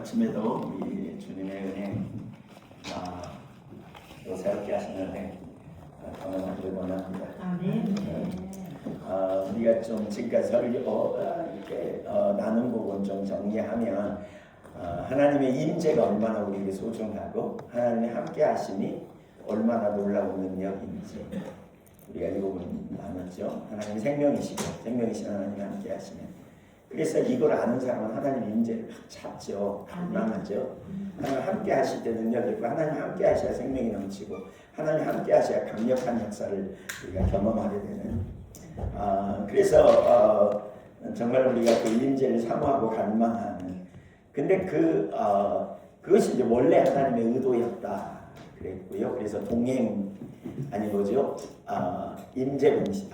아침에도 우리 주님의 은혜, 또 새롭게 하시는 은혜 경험하기를 원합니다. 아멘. 우리가 좀 지금까지 설교 이렇게 나눈 부분 좀 정리하면 하나님의 임재가 얼마나 우리에게 소중하고 하나님의 함께 하심이 얼마나 놀라운 능력인지 우리가 이 부분 나눴죠. 하나님이 생명이신 하나님이 함께 하시면, 그래서 이걸 아는 사람은 하나님 임재를 찾죠. 갈망하죠. 하나님 함께 하실 때 능력이 있고, 하나님 함께 하셔야 생명이 넘치고, 하나님 함께 하셔야 강력한 역사를 우리가 경험하게 되는. 그래서 정말 우리가 그 임재를 사모하고 갈망하는. 근데 그것이 이제 원래 하나님의 의도였다 그랬고요. 그래서 동행 아니 뭐죠? 임재 공식,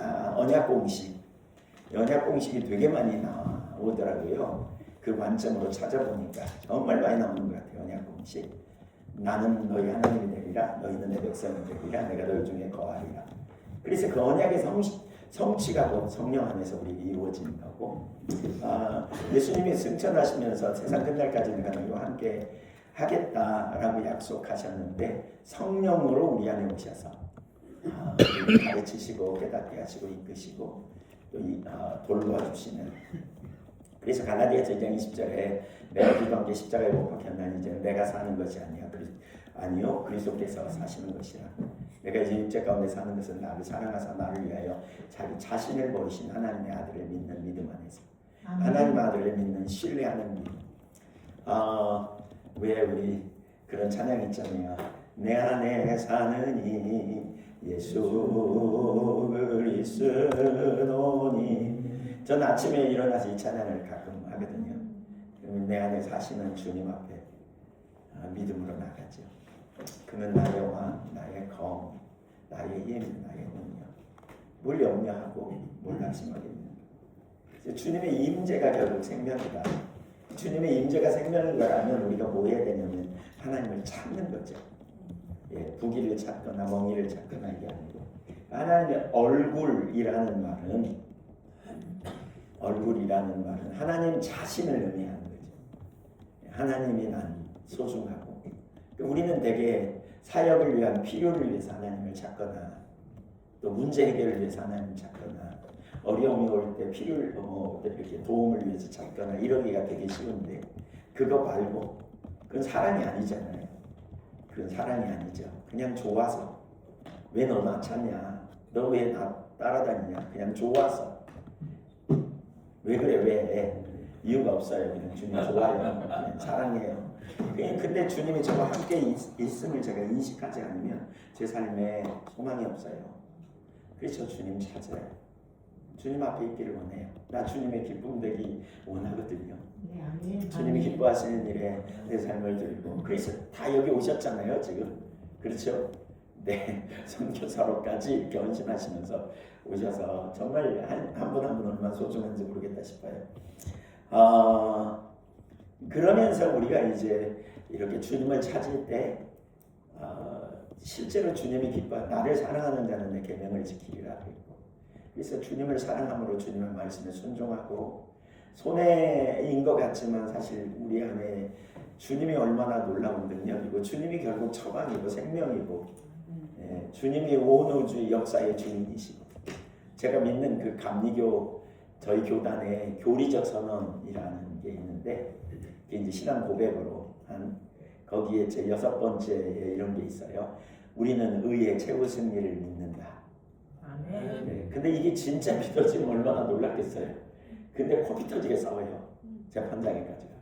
언약 공식이 되게 많이 나오더라고요. 그 관점으로 찾아보니까 정말 많이 나오는 것 같아요. 언약 공식. 나는 너희 하나님이 되리라, 너희는 내 백성이 되리라, 내가 너희 중에 거하리라. 그래서 그 언약의 성취가 곧 성령 안에서 우리에게 이루어지는 거고, 예수님이 승천하시면서 세상 끝날까지 내가 너희와 함께 하겠다라고 약속하셨는데, 성령으로 우리 안에 오셔서 가르치시고 깨닫게 하시고 이끄시고 또 돌보아주시는. 그래서 갈라디아서 1장 20절에 내가 기도한 게 십자가에 못 박혔나니 이제 내가 사는 것이 아니요 그리스도께서 사시는 것이라. 내가 이제 육체 가운데 사는 것은 나를 사랑하사 나를 위하여 자기 자신을 버리신 하나님의 아들을 믿는 믿음 안에서. 하나님 아들을 믿는 신뢰하는 믿음. 왜 우리 그런 찬양 있잖아요. 내 안에 사는 이 예수 그리스도니. 전 아침에 일어나서 이 찬양을 가끔 하거든요. 그러면 내 안에 사시는 주님 앞에 믿음으로 나가죠. 그는 나의 왕, 나의 검, 나의 힘, 나의 능력. 뭘 염려하고 뭘 낙심하겠냐. 주님의 임재가 결국 생명이다. 주님의 임재가 생명인 거라면 우리가 뭐 해야 되냐면 하나님을 찾는 거죠. 부기를 찾거나 멍이를 찾거나 이게 아니고, 하나님의 얼굴이라는 말은 하나님 자신을 의미하는 거죠. 하나님이 난 소중하고, 우리는 되게 사역을 위한 필요를 위해서 하나님을 찾거나, 또 문제 해결을 위해서 하나님을 찾거나, 어려움이 올 때 필요를 이렇게 도움을 위해서 찾거나 이러기가 되게 쉬운데, 그거 말고 그건 사랑이 아니잖아요. 그건 사랑이 아니죠. 그냥 좋아서. 왜 너 나 찾냐? 너 왜 나 따라다니냐? 그냥 좋아서. 왜 그래? 왜? 이유가 없어요. 그냥 주님 좋아요. 그냥 사랑해요. 근데 주님이 저와 함께 있음을 제가 인식하지 않으면 제 삶에 소망이 없어요. 그래서 주님 찾아요. 주님 앞에 있기를 원해요. 나 주님의 기쁨 되기 원하거든요. 주님이 기뻐하시는 일에 내 삶을 드리고. 그래서 다 여기 오셨잖아요, 지금. 그렇죠? 네, 선교사로까지 이렇게 헌신하시면서 오셔서 정말 한 분 한 분 얼마나 소중한지 모르겠다 싶어요. 그러면서 우리가 이제 이렇게 주님을 찾을 때 실제로 주님이 나를 사랑하는 자는 내 계명을 지키리라 그랬고, 그래서 주님을 사랑함으로 주님의 말씀에 순종하고, 손해인 것 같지만 사실 우리 안에 주님이 얼마나 놀라운 능력이고, 주님이 결국 처방이고 생명이고, 주님이 온 우주의 역사의 주인이시고. 제가 믿는 그 감리교 저희 교단의 교리적 선언이라는 게 있는데, 그게 이제 신앙 고백으로 한 거기에 제 6번째에 이런 게 있어요. 우리는 의의 최후 승리를 믿는다. 네, 근데 이게 진짜 믿어지면 얼마나 놀랐겠어요. 근데 코피 터지게 싸워요. 재판장에까지 가가지고.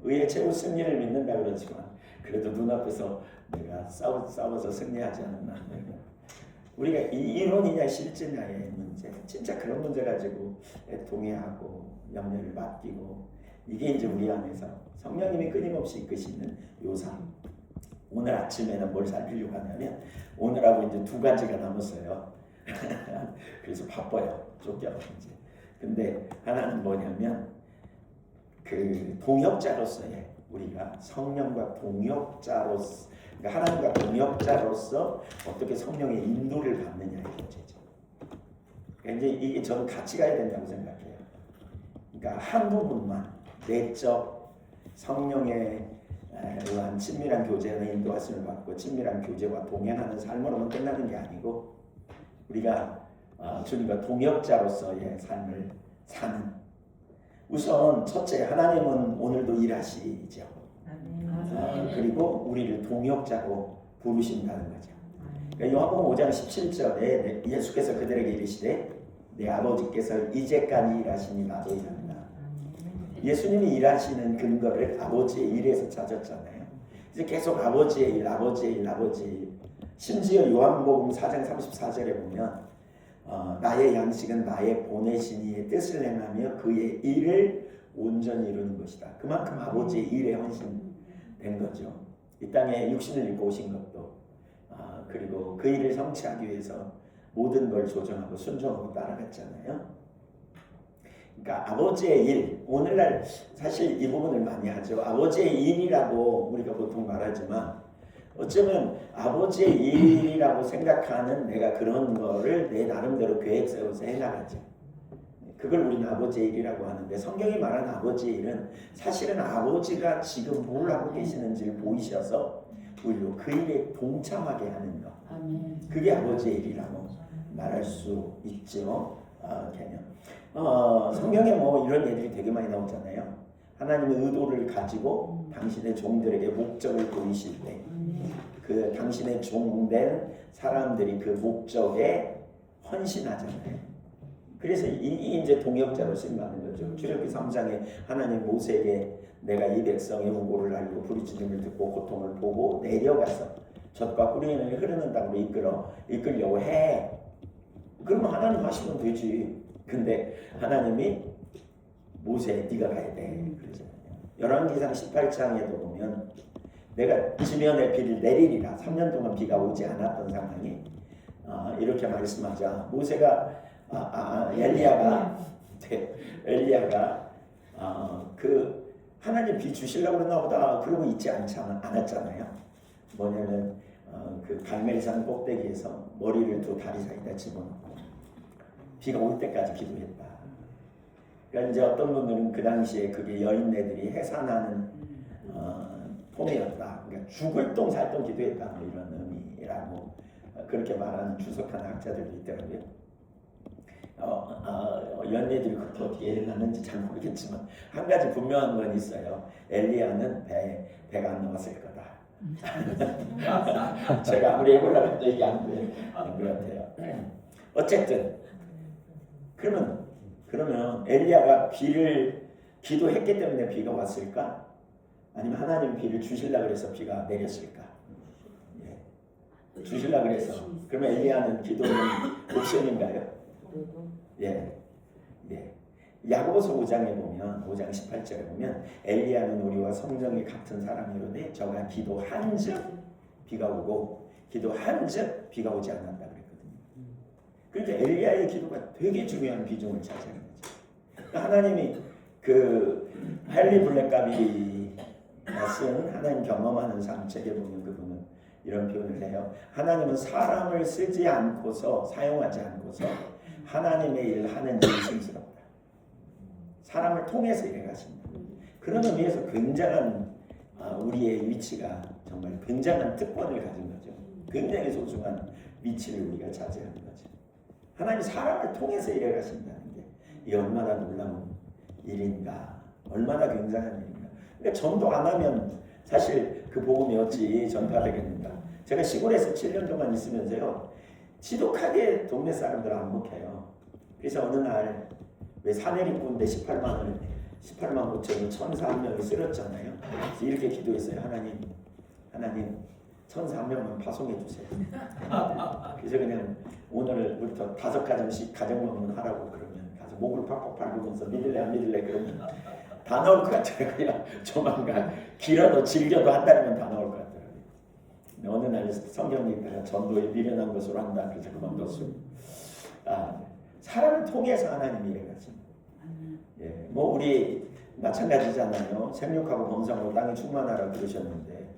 의의 최후 승리를 믿는다 그러지만 그래도 눈앞에서 내가 싸워서 승리하지 않았나. 우리가 이론이냐 실제냐의 문제, 진짜 그런 문제 가지고 동의하고 염려를 맡기고, 이게 이제 우리 안에서 성령님이 끊임없이 이끄시는 요상. 오늘 아침에는 뭘 살피려고 하냐면, 오늘하고 이제 2가지가 남았어요. 그래서 바빠요. 쫓겨서 이제. 근데 하나는 뭐냐면, 그 동역자로서의 우리가 성령과 동역자로서, 그러니까 하나님과 동역자로서 어떻게 성령의 인도를 받느냐의 문제죠. 그러니까 이제 이게 저는 같이 가야 된다고 생각해요. 그러니까 한 부분만 내적 성령의 의한 친밀한 교제는 인도하심을 받고 친밀한 교제와 동행하는 삶으로만 끝나는 게 아니고 우리가 주님과 동역자로서의 삶을 사는 우선 첫째 하나님은 오늘도 일하시죠. 그리고 우리를 동역자로 부르신다는 거죠. 그러니까 요한복음 5장 17절에 예수께서 그들에게 이르시되 내 아버지께서 이제까지 일하시니 나도 일한다. 예수님이 일하시는 근거를 아버지의 일에서 찾았잖아요. 이제 계속 아버지의 일, 아버지의 일, 아버지의 일. 심지어 요한복음 4장 34절에 보면 나의 양식은 나의 보내신 이의 뜻을 행하며 그의 일을 온전히 이루는 것이다. 그만큼 아버지의 일에 헌신된 거죠. 이 땅에 육신을 입고 오신 것도 그리고 그 일을 성취하기 위해서 모든 걸 조정하고 순종하고 따라갔잖아요. 그러니까 아버지의 일, 오늘날 사실 이 부분을 많이 하죠. 아버지의 일이라고 우리가 보통 말하지만 어쩌면 아버지의 일이라고 생각하는 내가 그런 거를 내 나름대로 계획 세워서 해나가죠. 그걸 우리는 아버지의 일이라고 하는데 성경이 말하는 아버지의 일은 사실은 아버지가 지금 뭘 하고 계시는지를 보이셔서 우리로 그 일에 동참하게 하는 것. 그게 아버지의 일이라고 말할 수 있죠. 개념. 성경에 뭐 이런 얘기들이 되게 많이 나오잖아요. 하나님의 의도를 가지고 당신의 종들에게 목적을 보이실 때 그 당신의 종된 사람들이 그 목적에 헌신하잖아요. 그래서 이 이제 동역자로 쓰임받는 거죠. 출애굽기 3장에 하나님 모세에게 내가 이 백성의 우고를 알고 부르짖음을 듣고 고통을 보고 내려가서 젖과 꿀이 흐르는 땅으로 이끌려고 해. 그러면 하나님 하시면 되지. 근데 하나님이 모세 네가 가야 돼. 그러잖아요. 열왕기상 18장에도 보면 내가 지면에 비를 내리리라. 3년 동안 비가 오지 않았던 상황이 이렇게 말씀하자 모세가 엘리야가 그 하나님 비 주시려고 그러나 보다 그러고 있지 않았잖아요. 뭐냐면 그 갈멜산 꼭대기에서 머리를 두 다리 사이다 집어넣고 비가 올 때까지 기도했다. 그러니까 이제 어떤 분들은 그 당시에 그게 여인네들이 해산하는 폼이었다. 그러니까 죽을 똥 살 똥 기도했다. 뭐 이런 의미라고 그렇게 말하는 주석한 학자들도 있더라고요. 연예들이 그렇게 어떻게 일어났는지 잘 모르겠지만 한 가지 분명한 건 있어요. 엘리야는 배가 안 나왔을 거다. 제가 아무리 해보려고 해도 이게 안 되는 것 같아요. 어쨌든 그러면 엘리야가 비를 기도했기 때문에 비가 왔을까? 아니면 하나님 비를 주실라 그래서 비가 내렸을까? 예. 주실라 그래서. 그러면 엘리야는 기도는 옵션인가요? 예. 야고보서 5장에 보면 5장 18절에 보면 엘리야는 우리와 성정이 같은 사람이로되 저가 기도한즉 비가 오고 기도한즉 비가 오지 않았다 그랬거든요. 그러니까 엘리야의 기도가 되게 중요한 비중을 차지하는 거죠. 그러니까 하나님이 그 헨리 블랙갑이 쓴 하나님 경험하는 삶 책에 보면 그분은 이런 표현을 해요. 하나님은 사람을 쓰지 않고서 사용하지 않고서 하나님의 일을 하는 진심스럽다. 사람을 통해서 일해 가신다. 그런 의미에서 굉장한 우리의 위치가 정말 굉장한 특권을 가진 거죠. 굉장히 소중한 위치를 우리가 차지하는 거죠. 하나님이 사람을 통해서 일해 가신다는 게 이게 얼마나 놀라운 일인가, 얼마나 굉장한 일인가. 그러니까 전도 안 하면 사실 그 복음이 어찌 전파되겠는가. 제가 시골에서 7년 동안 있으면서요. 지독하게 동네 사람들 안 먹혀요. 그래서 어느 날 왜 사내리꾼데 18만 5천이 천사 한 명이 쓰러졌잖아요. 그래서 이렇게 기도했어요. 하나님 천사 한 명만 파송해 주세요. 그래서 그냥 오늘부터 5가정씩 가정 먹는 하라고 그러면 가서 목을 팍팍 밟으면서 믿을래 안 믿을래 그러면 다 나올 것 같더라고요. 조만간 길어도 질겨도 한 달이면 다 나올 것 같더라고요. 어느 날 성경 읽다가 전도에 미련한 것으로 한다. 그래서 그만뒀어요. 사람을 통해서 하나님이 일해가십니다. 예, 뭐 우리 마찬가지잖아요. 생육하고 번성하고 땅에 충만하라 그러셨는데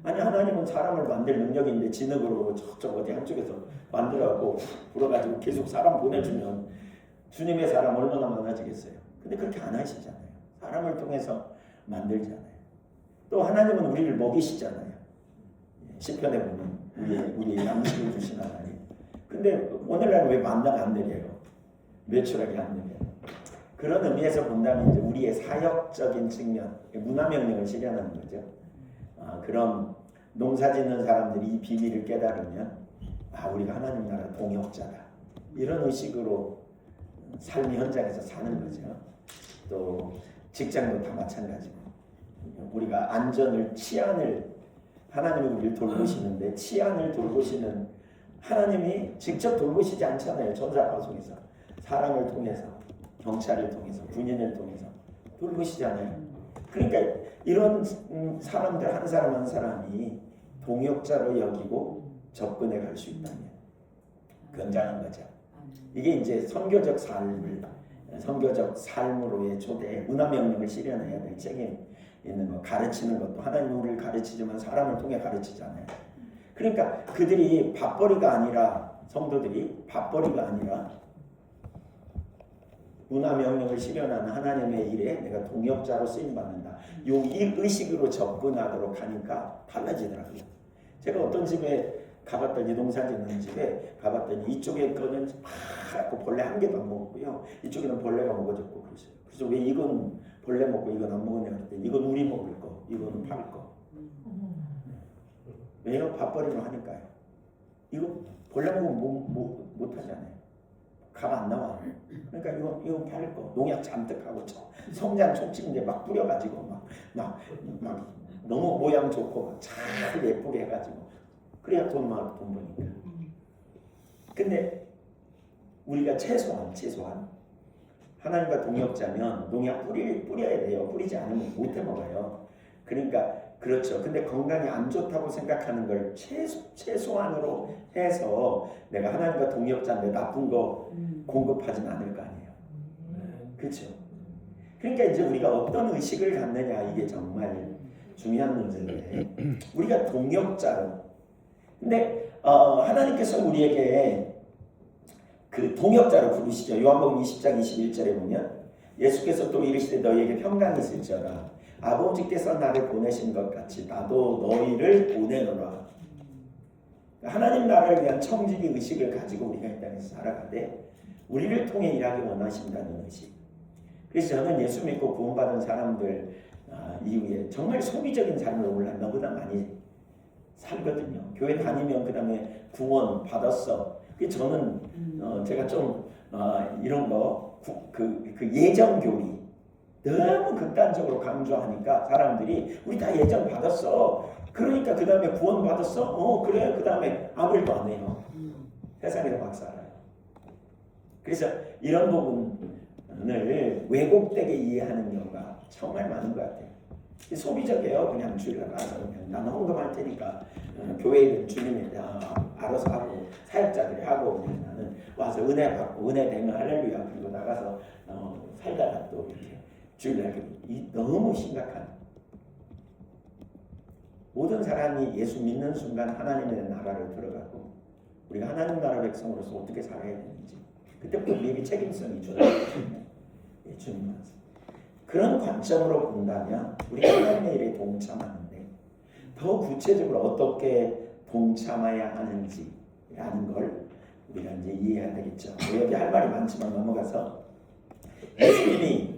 아니 하나님은 사람을 만들 능력인데 진흙으로 저쪽 어디 한쪽에서 만들어갖고 불어가지고 계속 사람 보내주면 주님의 사람 얼마나 많아지겠어요. 근데 그렇게 안 하시잖아요. 사람을 통해서 만들잖아요. 또 하나님은 우리를 먹이시잖아요. 시편에 보면 우리 양식을 주신 하나님. 근데 오늘날 왜 만나가 안 내려요? 매출하게 안 내려요? 그런 의미에서 본다면 이제 우리의 사역적인 측면, 문화명령을 실현하는 거죠. 그런 농사짓는 사람들이 이 비밀을 깨달으면 우리가 하나님 나라 동역자다. 이런 의식으로 삶의 현장에서 사는 거죠. 또 직장도 다 마찬가지고 우리가 안전을 치안을 하나님이 우리를 돌보시는데 치안을 돌보시는 하나님이 직접 돌보시지 않잖아요. 전사 방송에서 사람을 통해서 경찰을 통해서 군인을 통해서 돌보시잖아요. 그러니까 이런 사람들 한 사람 한 사람이 동역자로 여기고 접근해 갈 수 있다면 굉장한 거죠. 이게 이제 선교적 삶으로의 초대 문화명령을 실현해야 될 책임 있는 거. 가르치는 것도 하나님 우리를 가르치지만 사람을 통해 가르치잖아요. 그러니까 그들이 밥벌이가 아니라 성도들이 밥벌이가 아니라 문화명령을 실현하는 하나님의 일에 내가 동역자로 쓰임받는다. 이 의식으로 접근하도록 하니까 달라지더라고요. 제가 어떤 집에 가봤더니 농사 짓는 집에 가봤더니 이쪽에 거는 파랗고 벌레 한 개도 안 먹었고요. 이쪽에는 벌레가 먹어졌고 그러세요. 그래서 왜 이건 벌레 먹고 이건 안 먹었냐 그랬더니 이건 우리 먹을 거, 이거는 팔 거. 왜요? 밥벌이로 하니까요. 이거 벌레 먹으면 못 하잖아요. 값 안 나와. 그러니까 이건 팔 거. 농약 잔뜩 하고 성장 촉진제 막 뿌려가지고 막 너무 모양 좋고 잘 예쁘게 해가지고 그래야 돈 버니까. 근데 우리가 최소한 하나님과 동역자면 농약 뿌려야 돼요. 뿌리지 않으면 못 해먹어요. 그러니까 그렇죠. 근데 건강이 안 좋다고 생각하는 걸 최소한으로 해서 내가 하나님과 동역자인데 나쁜 거 공급하진 않을 거 아니에요. 그렇죠. 그러니까 이제 우리가 어떤 의식을 갖느냐 이게 정말 중요한 문제인데 우리가 동역자로. 근데 하나님께서 우리에게 그 동역자로 부르시죠. 요한복음 20장 21절에 보면 예수께서 또 이르시되 너희에게 평강이 있을지어다. 아버지께서 나를 보내신 것 같이 나도 너희를 보내노라. 하나님 나라를 위한 청지기 의식을 가지고 우리가 이 땅에서 살아가되 우리를 통해 일하기 원하신다는 의식. 그래서 저는 예수 믿고 구원받은 사람들 이후에 정말 소비적인 삶을 오늘 너무나 많이 살거든요. 교회 다니면 그 다음에 구원 받았어. 저는 제가 좀 이런 거 그 예정 교리 너무 극단적으로 강조하니까 사람들이 우리 다 예정 받았어. 그러니까 그 다음에 구원 받았어. 그래. 그 다음에 아무 일도 안 해요. 세상에서 막 살아요. 그래서 이런 부분을 왜곡되게 이해하는 경우가 정말 많은 것 같아요. 소비적이에요. 그냥 주일 가서 그냥 나는 헌금할 테니까 교회는 주님이 알아서 하고 사역자들이 하고 그냥 나는 와서 은혜 받고 은혜 되면 할렐루야 그리고 나가서 살다가 또 이렇게 주일날 너무 심각한. 모든 사람이 예수 믿는 순간 하나님의 나라를 들어가고 우리가 하나님 나라 백성으로서 어떻게 살아야 되는지 그때부터 우리에게 책임성이 주님 그런 관점으로 본다면 우리가 하나님의 일에 동참하는데 더 구체적으로 어떻게 동참해야 하는지라는 걸 우리가 이제 이해해야 되겠죠. 여기 할 말이 많지만 넘어가서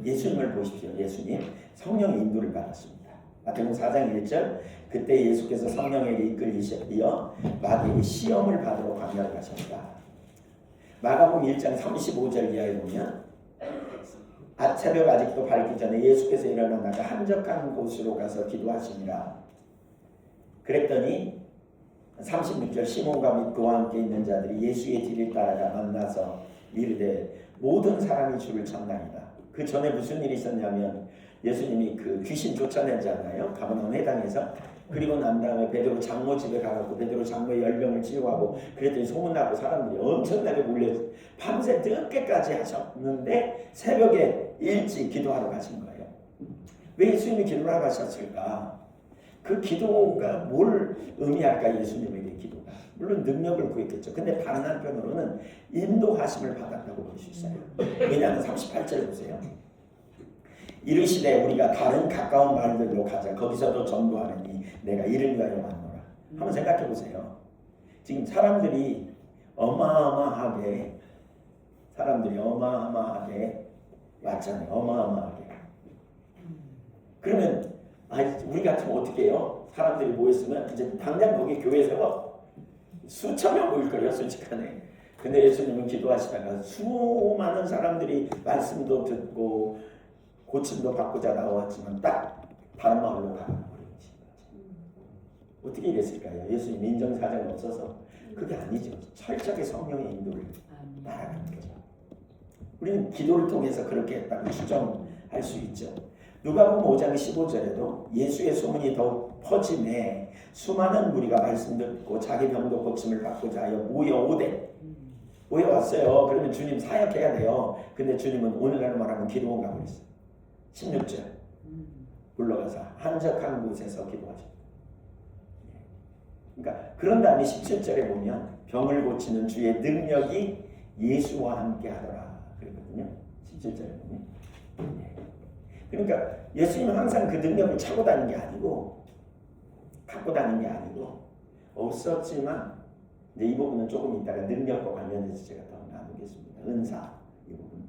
예수님을 보십시오. 예수님 성령의 인도를 받았습니다. 마태복음 4장 1절 그때 예수께서 성령에게 이끌리셨으며 마귀에게 시험을 받으러 광야로 가셨다. 마가복음 1장 35절 이하에 보면 새벽 아직도 밝기 전에 예수께서 일어나다가 한적한 곳으로 가서 기도하시니라. 그랬더니 36절 시몬과 및 그와 함께 있는 자들이 예수의 뒤를 따라가 만나서 이르되 모든 사람이 주를 찾나이다. 그 전에 무슨 일이 있었냐면 예수님이 그 귀신 쫓아내잖아요. 가버나움 회당에서. 그리고 난 다음에 베드로 장모 집에 가갖고 베드로 장모의 열병을 치유하고 그랬더니 소문나고 사람들이 엄청나게 몰려서 밤새 늦게까지 하셨는데 새벽에 일찍 기도하러 가신 거예요. 왜 예수님이 기도하러 가셨을까? 그 기도가 뭘 의미할까? 예수님에게 기도가 물론 능력을 구했겠죠. 근데 다른 한편으로는 인도하심을 받았다고 볼 수 있어요. 왜냐하면 38절 보세요. 이르시되 우리가 다른 가까운 마을들로 가자. 거기서도 전도하느니 내가 이를 위하여 왔노라. 한번 생각해 보세요. 지금 사람들이 어마어마하게 왔잖아요. 어마어마하게. 그러면 우리 같으면 어떻게 해요? 사람들이 모였으면 이제 당장 거기 교회 세워 수천 명 모일 거예요, 솔직하네. 근데 예수님은 기도하시다가 수많은 사람들이 말씀도 듣고 고침도 받고자 나왔지만 딱 다른 마을로 가버리지. 어떻게 이랬을까요? 예수님 인정사정이 없어서? 그게 아니죠. 철저하게 성령의 인도를 따라가는 거죠. 우리는 기도를 통해서 그렇게 했다고 추정할 수 있죠. 누가복음 5장 15절에도 예수의 소문이 더욱 퍼짐에 수많은 무리가 말씀 듣고 자기 병도 고침을 받고자 하여 모여왔어요. 그러면 주님 사역해야 돼요. 근데 주님은 오늘날 말하면 기도원 가버렸어요. 16절 물러가서 한적한 곳에서 기도하셨다. 그러니까 그런 다음에 17절에 보면 병을 고치는 주의 능력이 예수와 함께 하더라 그랬거든요. 17절에 보면. 그러니까 예수님은 항상 그 능력을 차고 다니는 게 아니고 갖고 다니는 게 아니고 없었지만 이제 이 부분은 조금 이따가 능력과 관련해서 제가 더 나누겠습니다. 은사 이 부분.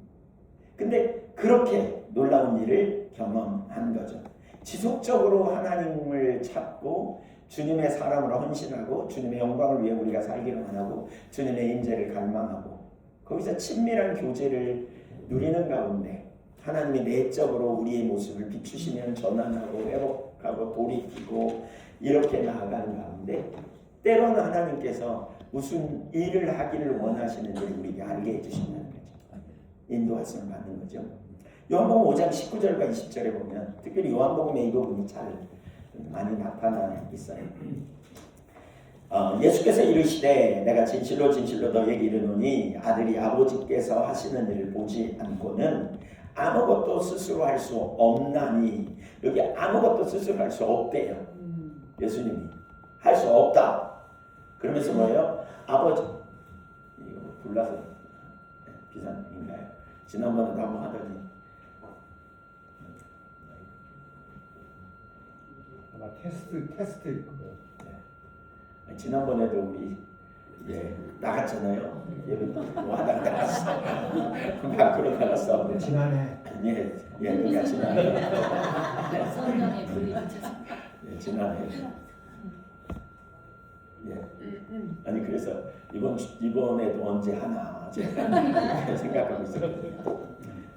근데 그렇게 놀라운 일을 경험한 거죠. 지속적으로 하나님을 찾고 주님의 사람으로 헌신하고 주님의 영광을 위해 우리가 살기를 원하고 주님의 인재를 갈망하고 거기서 친밀한 교제를 누리는 가운데 하나님이 내적으로 우리의 모습을 비추시면 전환하고 회복하고 돌이키고 이렇게 나아가는 가운데 때로는 하나님께서 무슨 일을 하기를 원하시는지를 우리에게 알게 해주신다는 거죠. 인도하심을 받는 거죠. 요한복음 5장 19절과 20절에 보면 특별히 요한복음의 이 부분이 잘 많이 나타나 있어요. 예수께서 이르시되 내가 진실로 진실로 너에게 이르노니 아들이 아버지께서 하시는 일을 보지 않고는 아무것도 스스로 할 수 없나니. 여기 아무것도 스스로 할 수 없대요. 예수님이 할 수 없다. 그러면서 뭐예요? 아버지 이거 불나서 비상인가요? 지난번에도 한번 하더니 아마 테스트 거예요. 지난번에도 우리 나갔잖아요. 뭐 하다가 나갔어. 밖으로 나갔어. 지난해. 그러니까 지난해. 성령의 불이 지난해. 아니 그래서 이번에도 언제 하나 제가 생각하고 있었거든요.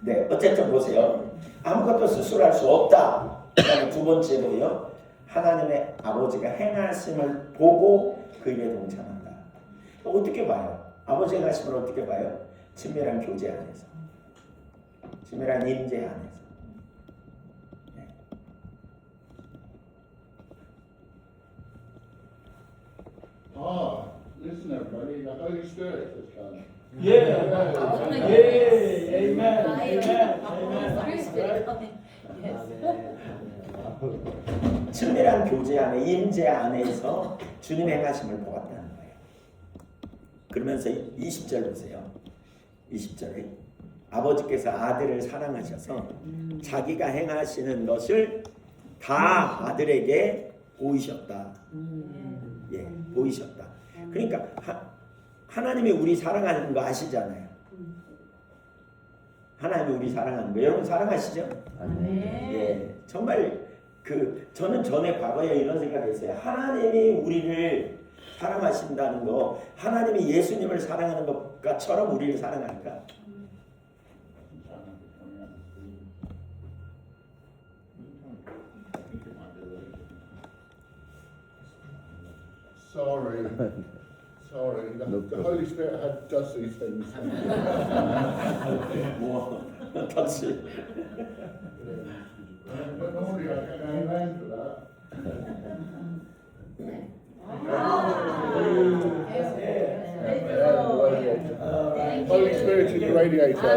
네, 어쨌든 보세요. 아무것도 스스로 할 수 없다. 그다음에 두 번째 뭐예요? 하나님의 아버지가 행하심을 보고 그 일에 동참한다. 어떻게 봐요? 아버지의 행하심을 어떻게 봐요? 친밀한 교제 안에서, 친밀한 임재 안에서. 네. Listen everybody, the Holy Spirit has come. 친밀한 교제 안에 임재 안에서 주님의 행하심을 보았다는 거예요. 그러면서 20절 보세요. 20절에 아버지께서 아들을 사랑하셔서 자기가 행하시는 것을 다 아들에게 보이셨다. 보이셨다. 그러니까 하나님이 우리 사랑하는 거 아시잖아요. 하나님이 우리 사랑하는 거 여러분 사랑하시죠? 정말 저는 전에 과거에 이런 생각했어요. 하나님이 우리를 사랑하신다는 거, 하나님이 예수님을 사랑하는 것처럼 우리를 사랑할까? Sorry. The Holy Spirit does these things. 뭐 터치. But normally I get an amen for that. Holy Spirit is the radiator.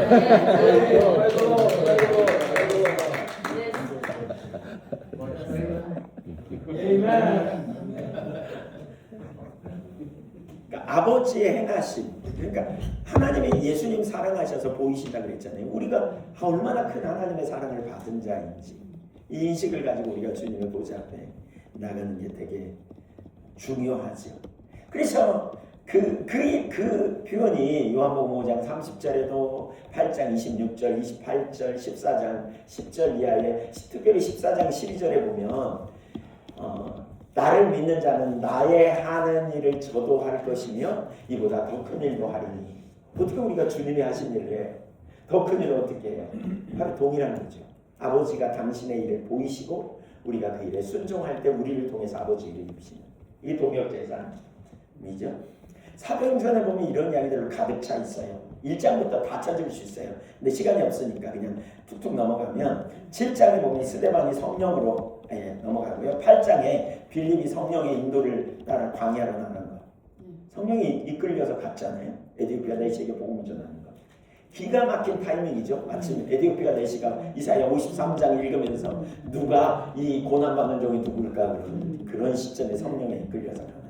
그러니까 아버지의 행하심, 그러니까 하나님이 예수님 사랑하셔서 보이신다 그랬잖아요. 우리가 얼마나 큰 하나님의 사랑을 받은 자인지 이 인식을 가지고 우리가 주님의 보좌 앞에 나가는 게 되게 중요하죠. 그래서 그 표현이 요한복음 5장 30절에도 8장 26절, 28절, 14장 10절 이하에 특별히 14장 12절에 보면 나를 믿는 자는 나의 하는 일을 저도 할 것이며 이보다 더 큰 일도 하리니. 어떻게 우리가 주님이 하신 일을 해요? 더 큰 일을 어떻게 해요? 바로 동일한 거죠. 아버지가 당신의 일을 보이시고 우리가 그 일에 순종할 때 우리를 통해서 아버지 일을 이루시는 이게 동역제사이죠. 사도행전에 보면 이런 이야기들로 가득 차 있어요. 1장부터 다 찾을 수 있어요. 근데 시간이 없으니까 그냥 툭툭 넘어가면 7장에 보면 스데반이 성령으로 넘어가고요. 8장에 빌립이 성령의 인도를 따라 광야로 나가는 거. 성령이 이끌려서 갔잖아요. 에디오피아 내시에게 복음을 전하는 거. 기가 막힌 타이밍이죠. 마침 에디오피아 내시가 이사야 53장 읽으면서 누가 이 고난받는 종이 누굴까 그런 시점에 성령에 이끌려서 가는.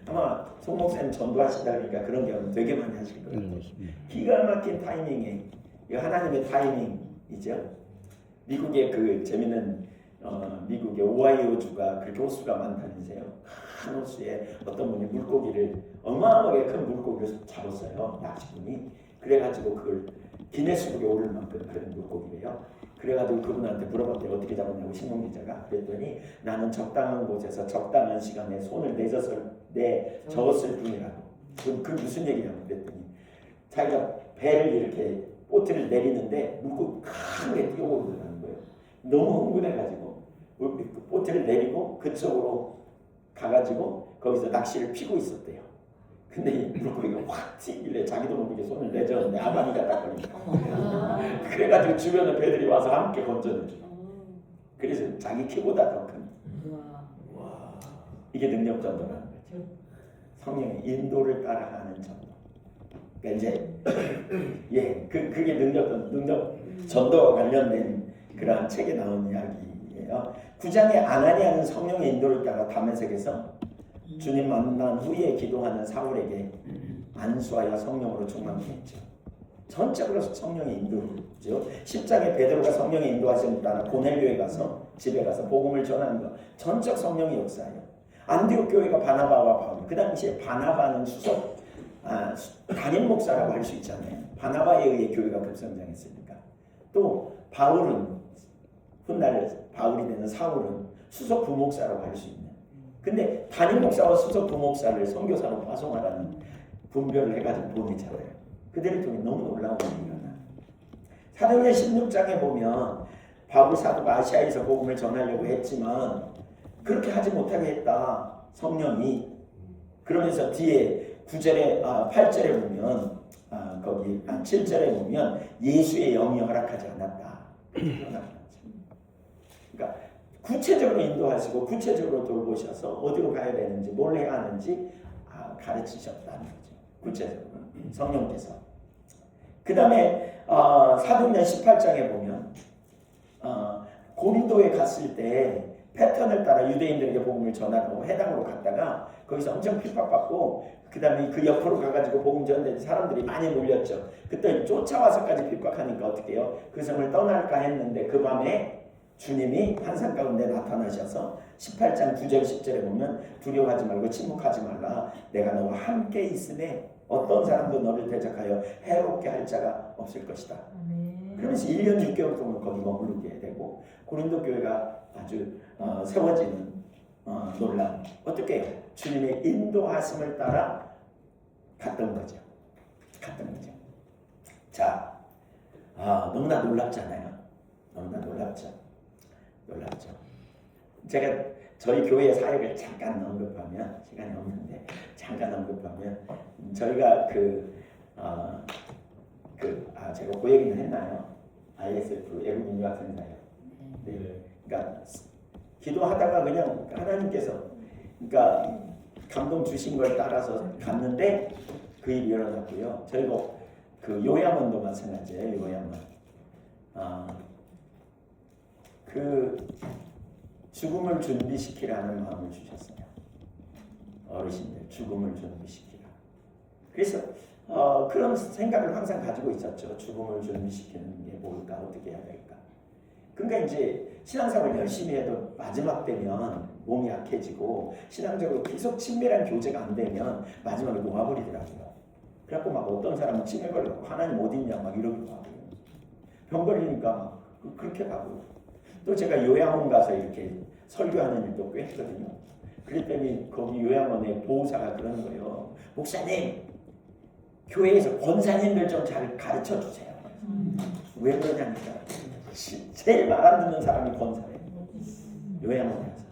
아마 송 목사님 전도하시다 그러니까 그런 경험 되게 많이 하실 거예요. 기가 막힌 타이밍에 하나님의 타이밍이죠. 미국의 그 재밌는 미국의 오하이오 주가 그렇게 호수가 많다면서요. 큰 호수에 어떤 분이 물고기를 어마어마하게 큰 물고기를 잡았어요. 낚시꾼이. 그래가지고 그걸 기네스북에 오를 만큼 그런 물고기래요. 그래가지고 그분한테 물어봤대요. 어떻게 잡았냐고 신문기자가. 그랬더니 나는 적당한 곳에서 적당한 시간에 손을 내저었을 뿐이라고. 그 무슨 얘기냐고 그랬더니 자기가 배를 이렇게 보트를 내리는데 물고기 크게 뛰어오르는 거예요. 너무 흥분해가지고 보트를 내리고 그쪽으로 가가지고 거기서 낚시를 피고 있었대요. 근데 이 물고기가 확 튀길래 자기도 모르게 손을 내줬는데 아마니가 딱 걸리니까. 그래가지고 주변에 배들이 와서 함께 건져내줘. 그래서 자기 키보다 더 큰. 이게 능력 전도라는 거죠. 성령의 인도를 따라가는 전도. 그러니까 이제 그게 능력 전도와 관련된 그러한 책에 나온 이야기예요. 9장에 아나니아는 성령의 인도를 따라 다메섹에서 주님 만난 후에 기도하는 사울에게 안수하여 성령으로 충만케 했죠. 전적으로 성령의 인도죠. 10장에 베드로가 성령의 인도하심을 따라 고넬료에 가서 집에 가서 복음을 전하는 거 전적 성령의 역사예요. 안디옥 교회가 바나바와 바울. 그 당시에 바나바는 단임 목사라고 할 수 있잖아요. 바나바에 의해 교회가 급성장했으니까. 또 바울은 훗날 바울이 되는 사울은 수석 부목사라고 할 수 있는. 근데 단임 목사와 수석 부목사를 선교사로 파송하라는 분별을 해가지고 보내잖아요. 그들을 통해 너무 놀라운 일이 일어나. 사도행전 16장에 보면 바울 사도가 아시아에서 복음을 전하려고 했지만 그렇게 하지 못하게 했다. 성령이. 그러면서 뒤에 8절에 보면 거기 7절에 보면 예수의 영이 허락하지 않았다. 그러니까 구체적으로 인도하시고 구체적으로 돌보셔서 어디로 가야 되는지 뭘 해야 하는지 가르치셨다는 거죠. 구체적으로 성령께서. 그 다음에 사도행전 18장에 보면 고린도에 갔을 때 패턴을 따라 유대인들에게 복음을 전하고 해당으로 갔다가 거기서 엄청 핍박받고 그 다음에 그 옆으로 가가지고 복음 전하는 사람들이 많이 몰렸죠. 그때 쫓아와서까지 핍박하니까 어떻게 해요? 그 성을 떠날까 했는데 그 밤에 주님이 환상 가운데 나타나셔서 18장 9절 10절에 보면 두려워하지 말고 침묵하지 말라. 내가 너와 함께 있음에 어떤 사람도 너를 대적하여 해롭게 할 자가 없을 것이다. 그러면서 1년 6개월 동안 거기 머무르게 되고 고린도 교회가 아주 세워지는 놀라운 어떻게 해요? 주님의 인도하심을 따라 갔던 거죠. 자, 너무나 놀랍잖아요. 너무나 놀랍죠. 제가 저희 교회 사역을 잠깐 언급하면 시간이 없는데 잠깐 언급하면 저희가 제가 그 얘기는 했나요? ISF 애국인 유학생 사역. 네. 그러니까 기도하다가 그냥 하나님께서 그러니까 감동 주신 걸 따라서 갔는데 그 일이 일어났고요. 저희가 그 요양원도 마찬가지예요. 요양원. 그 죽음을 준비시키라는 마음을 주셨어요. 어르신들 죽음을 준비시키라. 그래서 그런 생각을 항상 가지고 있었죠. 죽음을 준비시키는 게 뭘까, 어떻게 해야 될까. 그러니까 이제 신앙생활을 열심히 해도 마지막 되면 몸이 약해지고 신앙적으로 계속 친밀한 교제가 안 되면 마지막에 놓아버리더라고요. 그래갖고 막 어떤 사람은 치매 걸려고 하나님 어디 있냐 막 이러기도 하고 병 걸리니까 그렇게 가고 또 제가 요양원 가서 이렇게 설교하는 일도 꽤 했거든요. 그랬더니 거기 요양원의 보호사가 그러는 거예요. 목사님 교회에서 권사님들 좀 잘 가르쳐 주세요. 왜 그러냐니까 제일 말 안 듣는 사람이 권사래요. 요양원에 가서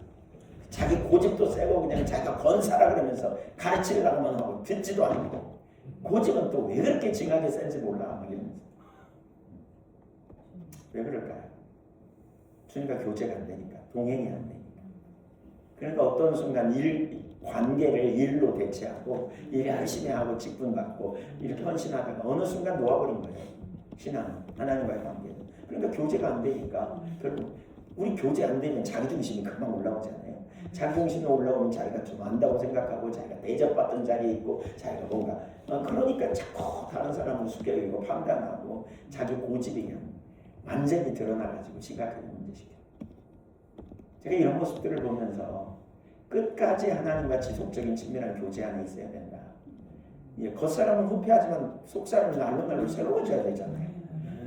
자기 고집도 세고 그냥 자기가 권사라 그러면서 가르치려고만 하고 듣지도 않고 고집은 또 왜 그렇게 징하게 센지 몰라 막 이러면서 왜 그럴까요? 주님과 교제가 안 되니까 동행이 안 되니까 그러니까 어떤 순간 관계를 일로 대체하고 일 열심히 하고 직분 받고 이렇게 헌신하다가 어느 순간 놓아버린 거예요. 신앙 하나님과의 관계는. 그러니까 교제가 안 되니까 결국 우리 교제 안 되면 자기중심이 금방 올라오잖아요. 자기중심이 올라오면 자기가 좀 안다고 생각하고 자기가 대접받던 자리에 있고 자기가 뭔가 그러니까 자꾸 다른 사람을 숙여이고 판단하고 자기 고집이 그냥 완전히 드러나가지고 심각하게 문제시켜요. 제가 이런 모습들을 보면서 끝까지 하나님과 지속적인 친밀한 교제 안에 있어야 된다. 예, 겉사람은 후피하지만 속사람은 날로 새로워져야 되잖아요.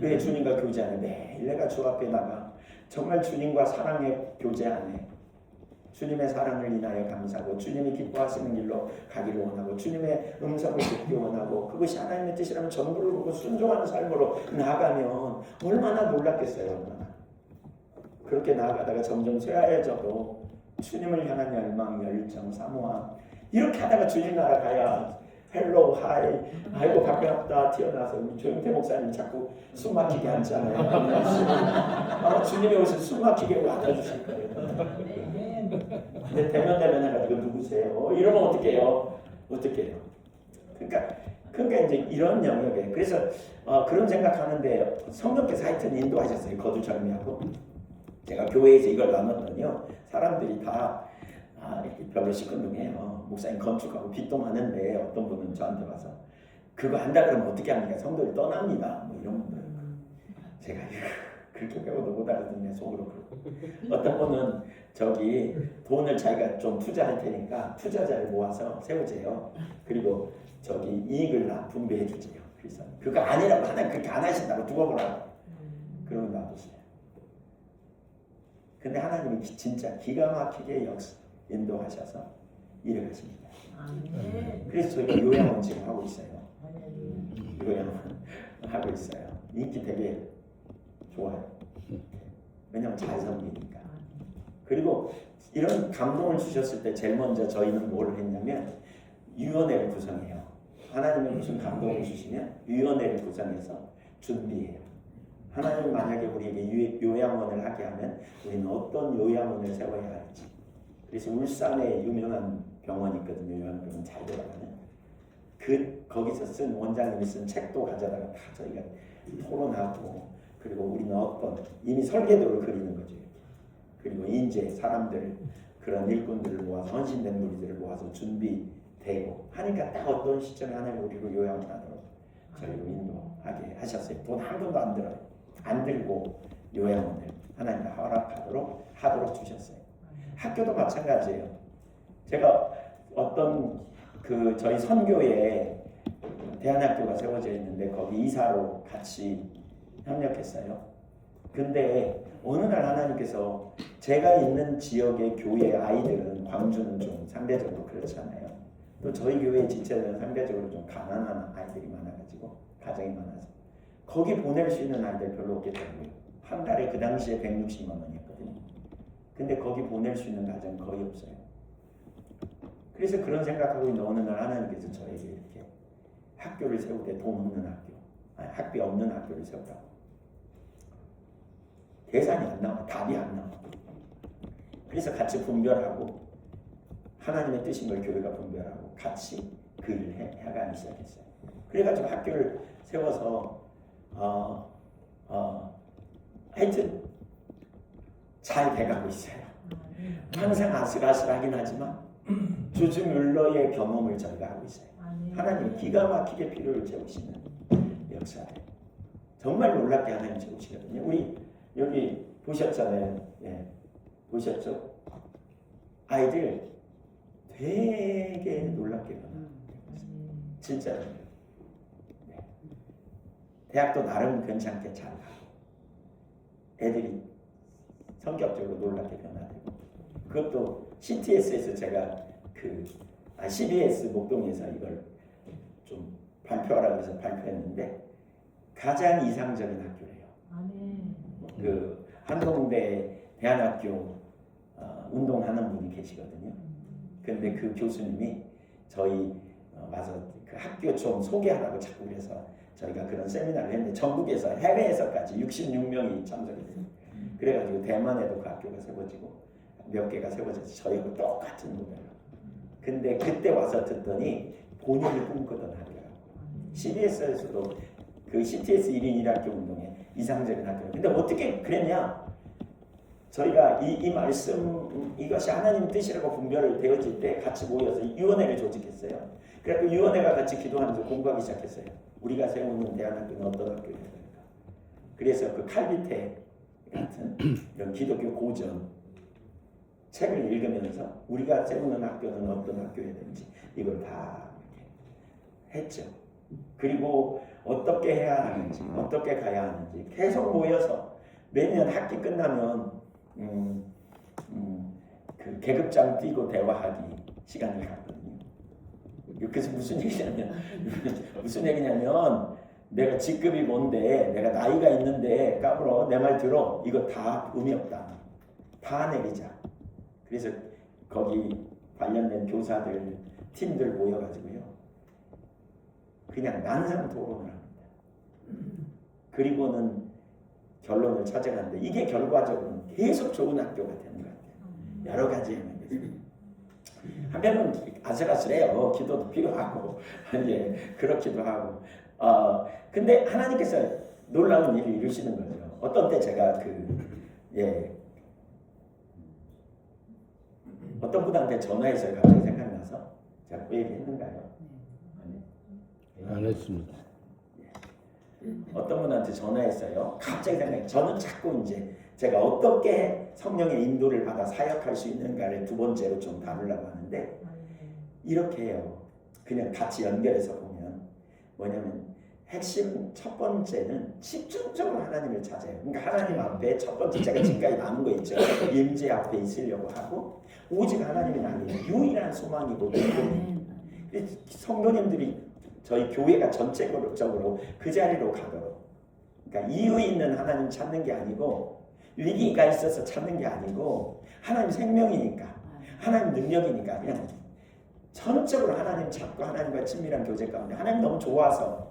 왜 주님과 교제 안에 매일 내가 주 앞에 나가 정말 주님과 사랑의 교제 안에 주님의 사랑을 인하여 감사하고 주님이 기뻐하시는 길로 가기를 원하고 주님의 음성을 듣기 원하고 그것이 하나님의 뜻이라면 전부를 보고 순종하는 삶으로 나아가면 얼마나 놀랍겠어요. 얼마나. 그렇게 나아가다가 점점 쇠하여져도 주님을 향한 열망, 열정, 사모함 이렇게 하다가 주님 나라 가야 헬로, 하이, 아이고 반갑다 튀어나와서 우리 조영태 목사님 자꾸 숨 막히게 앉잖아요. 아마 주님이 오셔서 숨 막히게 안아주실 거예요. 근데 대면 해가지고 누구세요? 이러면 어떡해요? 그러니까 이제 이런 영역에 그래서 그런 생각하는데 성령께서 하여튼 인도하셨어요. 거두절미하고 제가 교회에서 이걸 나눴더니요 사람들이 다 별로 시큰둥해요. 목사님 건축하고 빚동하는데 어떤 분은 저한테 와서 그거 한다 그러면 어떻게 합니까? 성도를 떠납니다. 뭐 이런 분들 제가 그렇게 배워도 못 알아듣네 속으로 그러고 어떤 분은 저기 돈을 자기가 좀 투자할 테니까 투자자를 모아서 세우재요. 그리고 저기 이익을 분배해 주재요. 그래서 그거 아니라고 하나님 그렇게 안 하신다고 두고 보라고 그러고 놔두세요. 근데 하나님이 진짜 기가 막히게 인도하셔서 일을 하십니다. 그래서 저희가 요양원 지금 하고 있어요. 요양원 하고 있어요. 인기 되게 좋아요. 왜냐면 잘 섬기니까. 그리고 이런 감동을 주셨을 때 제일 먼저 저희는 뭘 했냐면 위원회를 구성해요. 하나님이 무슨 감동을 주시면 위원회를 구성해서 준비해요. 하나님 만약에 우리에게 요양원을 하게 하면 우리는 어떤 요양원을 세워야 할지. 그래서 울산에 유명한 병원이 있거든요. 요양병원 잘 돌아가는. 거기서 쓴 원장님이 쓴 책도 가져다가 다 저희가 토론하고 그리고 우리는 이미 설계도를 그리는 거죠. 그리고 인재 사람들 그런 일꾼들을 모아서 헌신된 무리들을 모아서 준비되고 하니까 딱 어떤 시점에 하나님 우리를 요양하도록 저희를 인도하게 하셨어요. 돈 한 번도 안 들어요. 안 들고 요양원을 하나님과 하도록 주셨어요. 학교도 마찬가지예요. 제가 어떤 저희 선교에 대안학교가 세워져 있는데 거기 이사로 같이 협력했어요. 근데 어느 날 하나님께서 제가 있는 지역의 교회 아이들은 광주는 좀 상대적으로 그렇잖아요. 또 저희 교회 지체는 상대적으로 좀 가난한 아이들이 많아가지고 가정이 많아서 거기 보낼 수 있는 아이들 별로 없겠더라고요. 한 달에 그 당시에 160만 원이었거든요. 근데 거기 보낼 수 있는 가정은 거의 없어요. 그래서 그런 생각하고 있는 어느 날 하나님께서 저에게 이렇게 학교를 세우되 돈 없는 학비 없는 학교를 세우라고. 계산이 안 나와, 답이 안 나와. 그래서 같이 분별하고 하나님의 뜻인 걸 교회가 분별하고 같이 그 일을 해가기 시작했어요. 그래가지고 학교를 세워서 하여튼 잘 돼가고 있어요. 항상 아슬아슬하긴 하지만 조지 뮬러의 경험을 저희가 하고 있어요. 하나님 기가 막히게 필요를 채우시는 역사를 정말 놀랍게 하나님 채우시거든요. 우리 여기 보셨잖아요. 예, 보셨죠? 아이들 되게 놀랍게 변화요. 진짜로. 네. 대학도 나름 괜찮게 잘 가고 애들이 성격적으로 놀랍게 변화되고 그것도 CTS에서 제가 CBS 목동에서 이걸 좀 발표하라고 해서 발표했는데 가장 이상적인 학교래요. 그 한동대 대안학교 운동하는 분이 계시거든요. 근데 그 교수님이 저희 와서 그 학교 좀 소개하라고 자꾸 그래서 저희가 그런 세미나를 했는데 전국에서 해외에서까지 66명이 참석했어요. 그래가지고 대만에도 그 학교가 세워지고 몇 개가 세워져서 저희하고 똑같은 모델로. 근데 그때 와서 듣더니 본인이 꿈꾸던 학교라고. CBS에서도 그 CTS 1인 1학교 운동에 이상적인 학교. 근데 어떻게 그랬냐? 저희가 이 말씀 이것이 하나님의 뜻이라고 분별을 되어질 때 같이 모여서 위원회를 조직했어요. 그래서 위원회가 같이 기도하면서 공부하기 시작했어요. 우리가 세우는 대안학교는 어떤 학교예요? 그래서 그 칼비테 같은 이런 기독교 고전 책을 읽으면서 우리가 세우는 학교는 어떤 학교여야 되는지 이걸 다 했죠. 그리고 어떻게 해야 하는지 어떻게 가야 하는지 계속 모여서 매년 학기 끝나면 그 계급장 뛰고 대화하기 시간을 갖거든요. 그래서 무슨 얘기냐면 내가 직급이 뭔데 내가 나이가 있는데 까불어 내 말 들어 이거 다 의미 없다. 다 내리자. 그래서 거기 관련된 교사들 팀들 모여가지고요 그냥 난상 토론을 합니다. 그리고는 결론을 찾아가는데 이게 결과적으로는 계속 좋은 학교가 되는 것 같아요. 여러 가지 면에서. 한편은 아슬아슬해요. 기도도 필요하고 예, 그렇기도 하고. 근데 하나님께서 놀라운 일을 이루시는 거죠. 어떤 때 제가 어떤 분한테 전화해서 갑자기 생각나서 제가 그 얘기 했는가요? 안 했습니다. 어떤 분한테 전화했어요. 갑자기 생각해. 저는 자꾸 이제 제가 어떻게 성령의 인도를 받아 사역할 수 있는가를 두 번째로 좀 다루려고 하는데 이렇게 해요. 그냥 같이 연결해서 보면 뭐냐면 핵심 첫 번째는 집중적으로 하나님을 찾아요. 그러니까 하나님 앞에 첫 번째 제가 지금까지 남은 거 있죠. 임재 앞에 있으려고 하고 오직 하나님이 나에게 유일한 소망이고 성도님들이 저희 교회가 전체적으로 그 자리로 가도록 그러니까 이유 있는 하나님 찾는 게 아니고 위기가 있어서 찾는 게 아니고 하나님 생명이니까 하나님 능력이니까 그냥 전적으로 하나님 찾고 하나님과 친밀한 교제 가운데 하나님 너무 좋아서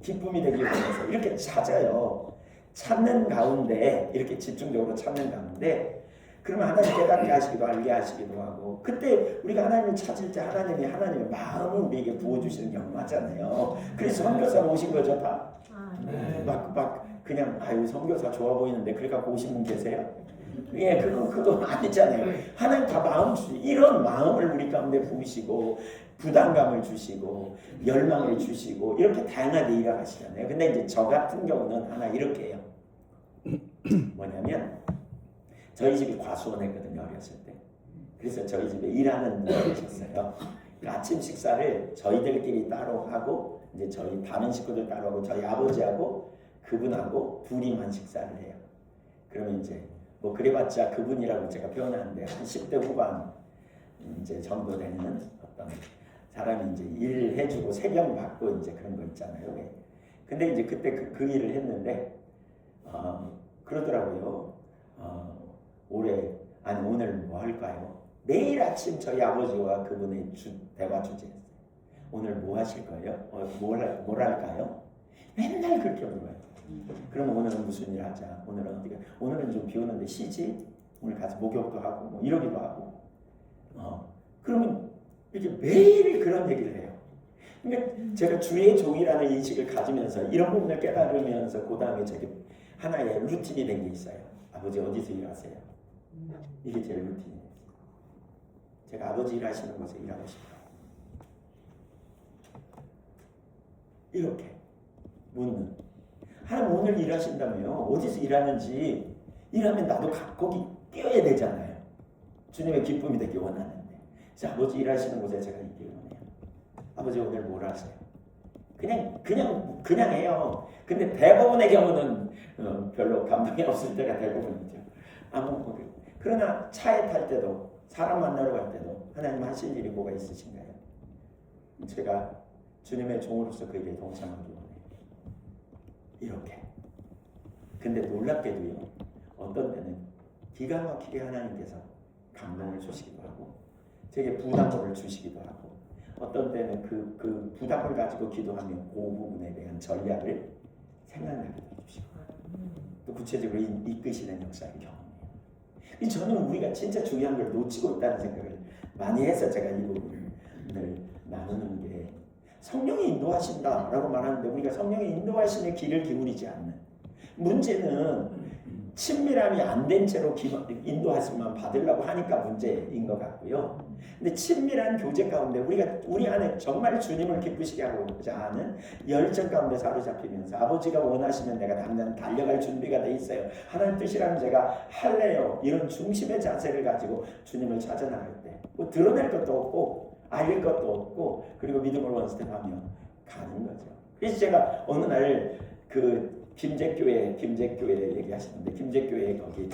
기쁨이 되기 위해서 이렇게 찾아요. 찾는 가운데 이렇게 집중적으로 찾는 가운데 그러면 하나님 깨닫게 하시기도 알게 하시기도 하고 그때 우리가 하나님을 찾을 때 하나님이 하나님의 마음을 우리에게 부어주시는 경험하잖아요. 그래서 선교사로 오신 거죠 다. 막 그냥 아유 선교사 좋아 보이는데 그러니까 오신 분 계세요? 예, 그거 아니잖아요. 하나님 다 마음 주시 이런 마음을 우리 가운데 부으시고 부담감을 주시고 열망을 주시고 이렇게 다양하게 일하시잖아요. 근데 이제 저 같은 경우는 하나 이렇게 해요. 뭐냐면 저희 집이 과수원했거든요 어렸을 때. 그래서 저희 집에 일하는 분이 계셨어요. 아침 식사를 저희들끼리 따로 하고 이제 저희 다른 식구들 따로 하고 저희 아버지하고 그분하고 둘이만 식사를 해요. 그러면 이제 뭐 그래봤자 그분이라고 제가 표현하는데 한 10대 후반 이제 정도 되는 어떤 사람이 이제 일을 해주고 세금 받고 이제 그런 거 있잖아요. 근데 이제 그때 그 일을 했는데 그러더라고요. 오늘 뭐 할까요? 매일 아침 저희 아버지와 그분의 대화 주제였어요. 오늘 뭐 하실 거예요? 뭘 할까요? 맨날 그렇게 물어요. 그러면 오늘은 무슨 일 하자? 오늘은 좀 비 오는데 쉬지? 오늘 가서 목욕도 하고 뭐 이러기도 하고. 그러면 이렇게 매일 그런 얘기를 해요. 그러니까 제가 주의 종이라는 인식을 가지면서 이런 부분을 깨달으면서 그 다음에 저게 하나의 루틴이 된 게 있어요. 아버지 어디서 일하세요? 이게 제 루틴이에요. 제가 아버지 일하시는 곳에 일하고 싶어요. 이렇게 묻는. 하나님 오늘 일하신다며요. 어디서 일하는지 일하면 나도 거기 뛰어야 되잖아요. 주님의 기쁨이 되기 원하는데. 그래서 아버지 일하시는 곳에 제가 있기 원해요. 아버지 오늘 뭘 하세요? 그냥 해요. 근데 대부분의 경우는 별로 감동이 없을 때가 대부분이죠. 그러나 차에 탈 때도 사람 만나러 갈 때도 하나님 하실 일이 뭐가 있으신가요? 제가 주님의 종으로서 그 일에 동참하기 원해요. 이렇게. 근데 놀랍게도요. 어떤 때는 기가 막히게 하나님께서 감동을 주시기도 하고 제게 부담을 주시기도 하고 어떤 때는 그 부담을 가지고 기도하면 그 부분에 대한 전략을 생각나게 해주시고 또 구체적으로 이끄시는 역사를 경험해요. 저는 우리가 진짜 중요한 걸 놓치고 있다는 생각을 많이 해서 제가 이 부분을 나누는 게 성령이 인도하신다라고 말하는데 우리가 성령이 인도하시는 길을 기울이지 않는 문제는 친밀함이 안 된 채로 인도하심만 받으려고 하니까 문제인 것 같고요. 근데 친밀한 교제 가운데 우리 안에 정말 주님을 기쁘시게 하고자 하는 열정 가운데 사로잡히면서 아버지가 원하시면 내가 당장 달려갈 준비가 돼 있어요. 하나님 뜻이라면 제가 할래요. 이런 중심의 자세를 가지고 주님을 찾아 나갈 때 뭐 드러낼 것도 없고 알릴 것도 없고 그리고 믿음을 원스텝하며 가는 거죠. 그래서 제가 어느 날 김제교회 얘기하시는데 김제교회 거기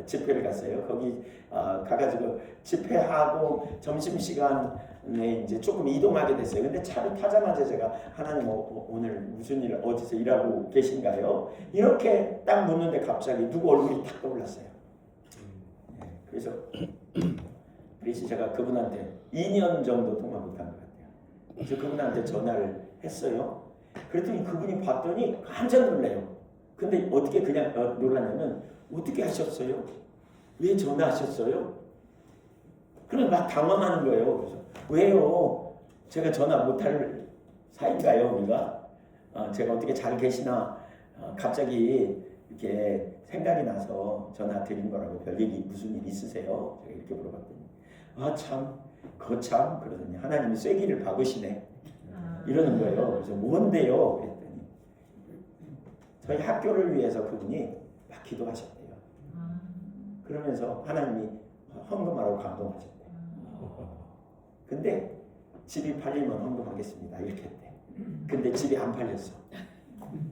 집회를 갔어요. 거기 가가지고 집회하고 점심시간에 이제 조금 이동하게 됐어요. 근데 차를 타자마자 제가 하나님 오늘 무슨 일 어디서 일하고 계신가요? 이렇게 딱 묻는데 갑자기 누구 얼굴이 탁 떠올랐어요. 네, 그래서 제가 그분한테 2년 정도 통화 못한 것 같아요. 그래서 그분한테 전화를 했어요. 그랬더니 그분이 봤더니 깜짝 놀래요. 근데 어떻게 그냥 놀랐냐면 어떻게 하셨어요? 왜 전화하셨어요? 그럼 막 당황하는 거예요. 그래서 왜요? 제가 전화 못할 사이인가요, 우리가? 제가 어떻게 잘 계시나 갑자기 이렇게 생각이 나서 전화 드린 거라고 별일이 무슨 일 있으세요? 제가 이렇게 물어봤더니 거참 그러더니 하나님이 쐐기를 박으시네. 이러는 거예요. 그래서 뭔데요? 그랬더니 저희 학교를 위해서 그분이 막 기도하셨대요. 그러면서 하나님이 헌금하라고 감동하셨대요. 근데 집이 팔리면 헌금하겠습니다. 이렇게 했대. 근데 집이 안 팔렸어.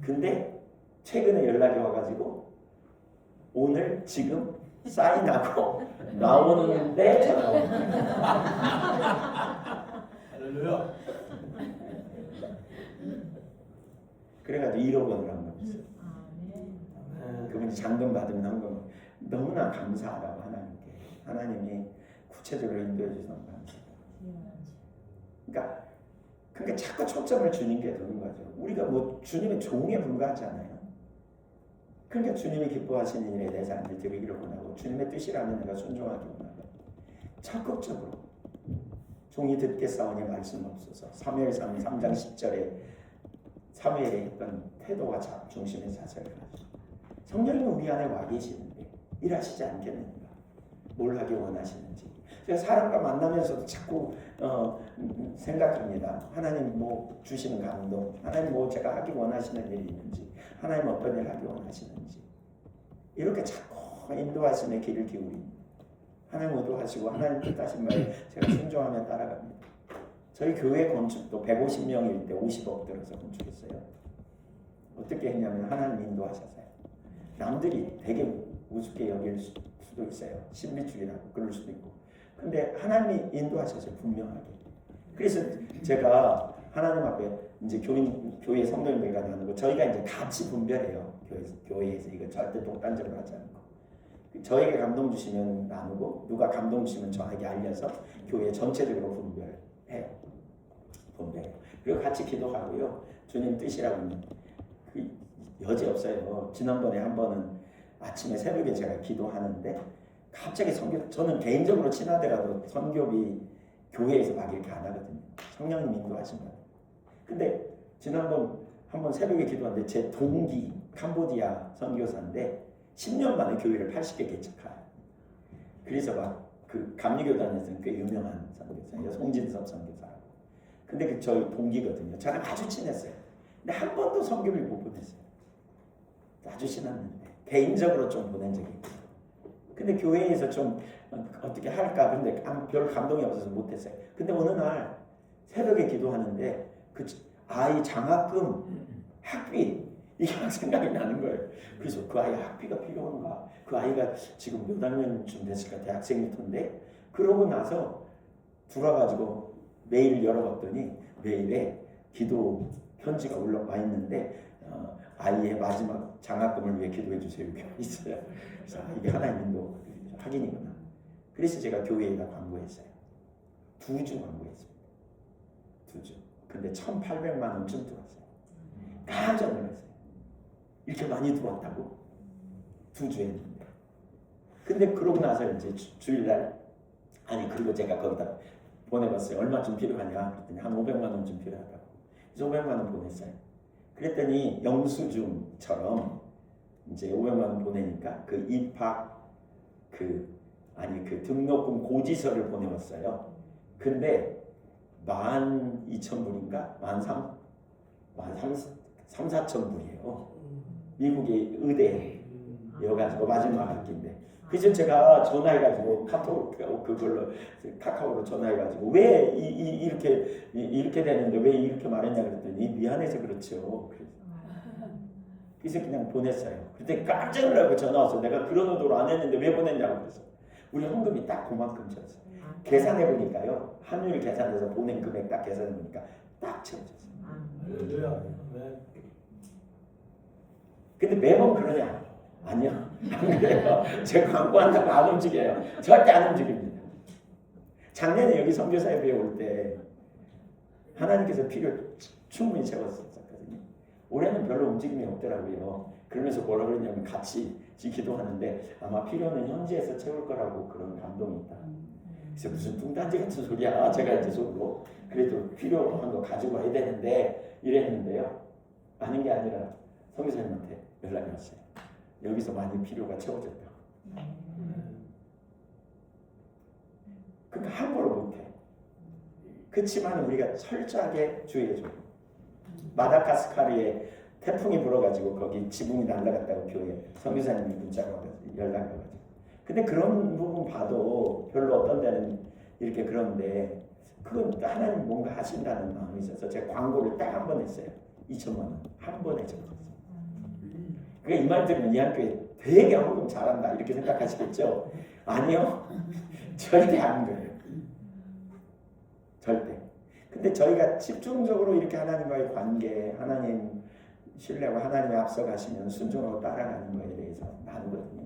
근데 최근에 연락이 와가지고 오늘 지금 사인하고 나오는데 전화 오는 거예요. 할렐루야. 그래가지고 1억 원을 한 번 있어요. 그분이 잔금 받으면 한 건 너무나 감사하다고 하나님이 구체적으로 인도해 주셔서 감사해요. 그러니까 자꾸 초점을 주님께 두는 거죠. 우리가 뭐 주님의 종에 불과하지 않아요. 그러니까 주님이 기뻐하시는 일에 대해서 안지 드리기를 원하고 주님의 뜻이라면 내가 순종하기 원하고 적극적으로 종이 듣겠사오니 말씀 없어서 사무엘상 3장 10절에 사무엘이 했던 태도와 중심의 자세를 가지고 성령님은 우리 안에 와 계시는데 일하시지 않겠는가? 뭘 하기 원하시는지 제가 사람과 만나면서도 자꾸 생각합니다. 하나님 뭐 주시는 감동, 하나님 뭐 제가 하기 원하시는 일이 있는지, 하나님 어떤 일 하기 원하시는지 이렇게 자꾸 인도하심의 길을 기울입니다. 하나님 의도하시고 하나님 뜻하신 말에 제가 순종하며 따라갑니다. 저희 교회 건축도 150명일 때 50억 들어서 건축했어요. 어떻게 했냐면 하나님 인도하셨어요. 남들이 되게 우습게 여길 수도 있어요. 신비주의라고 그럴 수도 있고. 근데 하나님이 인도하셨어요. 분명하게. 그래서 제가 하나님 앞에 이제 교회 성도님들과 나누고 저희가 이제 같이 분별해요. 교회에서 이거 절대 독단적으로 하지 않고. 저에게 감동 주시면 나누고 누가 감동 주시면 저에게 알려서 교회 전체적으로 분별해요. 그리고 같이 기도하고요. 주님 뜻이라고 그 여지 없어요. 지난번에 한 번은 아침에 새벽에 제가 기도하는데 갑자기 저는 개인적으로 친하더라도 선교비 교회에서 막 이렇게 안 하거든요. 성령님 인도하신 거예요. 근데 지난번 한번 새벽에 기도하는데 제 동기 캄보디아 선교사인데 10년 만에 교회를 80개 개척해요. 그래서 막 그 감리교단에서는 꽤 유명한 선교사예요. 송진섭 선교사. 근데 저희 동기거든요. 저랑 아주 친했어요. 근데 한 번도 성경을 못 보냈어요. 아주 신났는데 개인적으로 좀 보낸 적이 있고. 근데 교회에서 좀 어떻게 할까 근데 별 감동이 없어서 못했어요. 근데 어느 날 새벽에 기도하는데 그 아이 장학금 학비 이게 막 생각이 나는 거예요. 그래서 그 아이 학비가 필요한가? 그 아이가 지금 몇 학년쯤 됐을까? 대학생부터인데 그러고 나서 들어가지고 메일 열어봤더니 메일에 기도 편지가 올라와 있는데 아이의 마지막 장학금을 위해 기도해 주세요 이렇게 있어요. 그래서 이게 하나님 인도 확인이구나. 그래서 제가 교회에다 광고했어요. 2주 광고했습니다. 2주. 근데 1,800만 원쯤 들어왔어요. 깜짝 놀랐어요. 이렇게 많이 들어왔다고? 2주 했는데. 근데 그러고 나서 이제 주일날 아니 그리고 제가 거기다 보내봤어요. 얼마쯤 필요하냐? 그랬더니 한 500만 원쯤 필요하다고. 그래서 500만 원 보냈어요. 그랬더니 영수증처럼 이제 500만 원 보내니까 그 입학 그 등록금 고지서를 보내왔어요. 근데 12,000불인가? 13,4,000불이에요. 미국의 의대여가지고 마지막 학기인데. 그래서 제가 전화해가지고 카카오로 전화해가지고 왜 이렇게 되는데 왜 이렇게 말했냐 그랬더니 미안해서 그렇죠. 그래서 그냥 보냈어요. 그때 깜짝 놀라고 전화 왔어. 내가 그런 의도로 안 했는데 왜 보냈냐고 그래서 우리 헌금이 딱 그만큼 줬어요. 계산해 보니까요. 환율 계산해서 보낸 금액 딱 계산해 보니까 딱 채워졌어요. 근데 매번 그러냐? 아니요. 안 그래요. 제가 광고한다고 안 움직여요. 절대 안 움직입니다. 작년에 여기 선교사협회에 올 때 하나님께서 필요 충분히 채웠었거든요. 올해는 별로 움직임이 없더라고요. 그러면서 뭐라 그러냐면 같이 기도하는데 아마 필요는 현지에서 채울 거라고 그런 감동이 있다. 그래서 무슨 뚱딴지 같은 소리야. 제가 이제 속으로 그래도 필요한 거 가지고 와야 되는데 이랬는데요. 아닌 게 아니라 선교사님한테 연락이 왔어요. 여기서 많이 필요가 채워졌다. 그러니까 함부로 못해. 그렇지만 우리가 철저하게 주의해줘요. 마다가스카르에 태풍이 불어가지고 거기 지붕이 날아갔다고 교회 선교사님이 문자가 연락이 와가지고. 근데 그런 부분 봐도 별로 어떤 데는 이렇게 그런데 그건 하나님 뭔가 하신다는 마음이 있어서 제가 광고를 딱 한 번 했어요. 2,000만 원 한 번에 적었어요. 그러니까 이 말 들으면 이 학교에 되게 헌금 잘한다 이렇게 생각하시겠죠? 아니요. 절대 아닌 거예요. 절대. 근데 저희가 집중적으로 이렇게 하나님과의 관계, 하나님 신뢰하고 하나님의 앞서가시면 순종하고 따라가는 거에 대해서 나누거든요.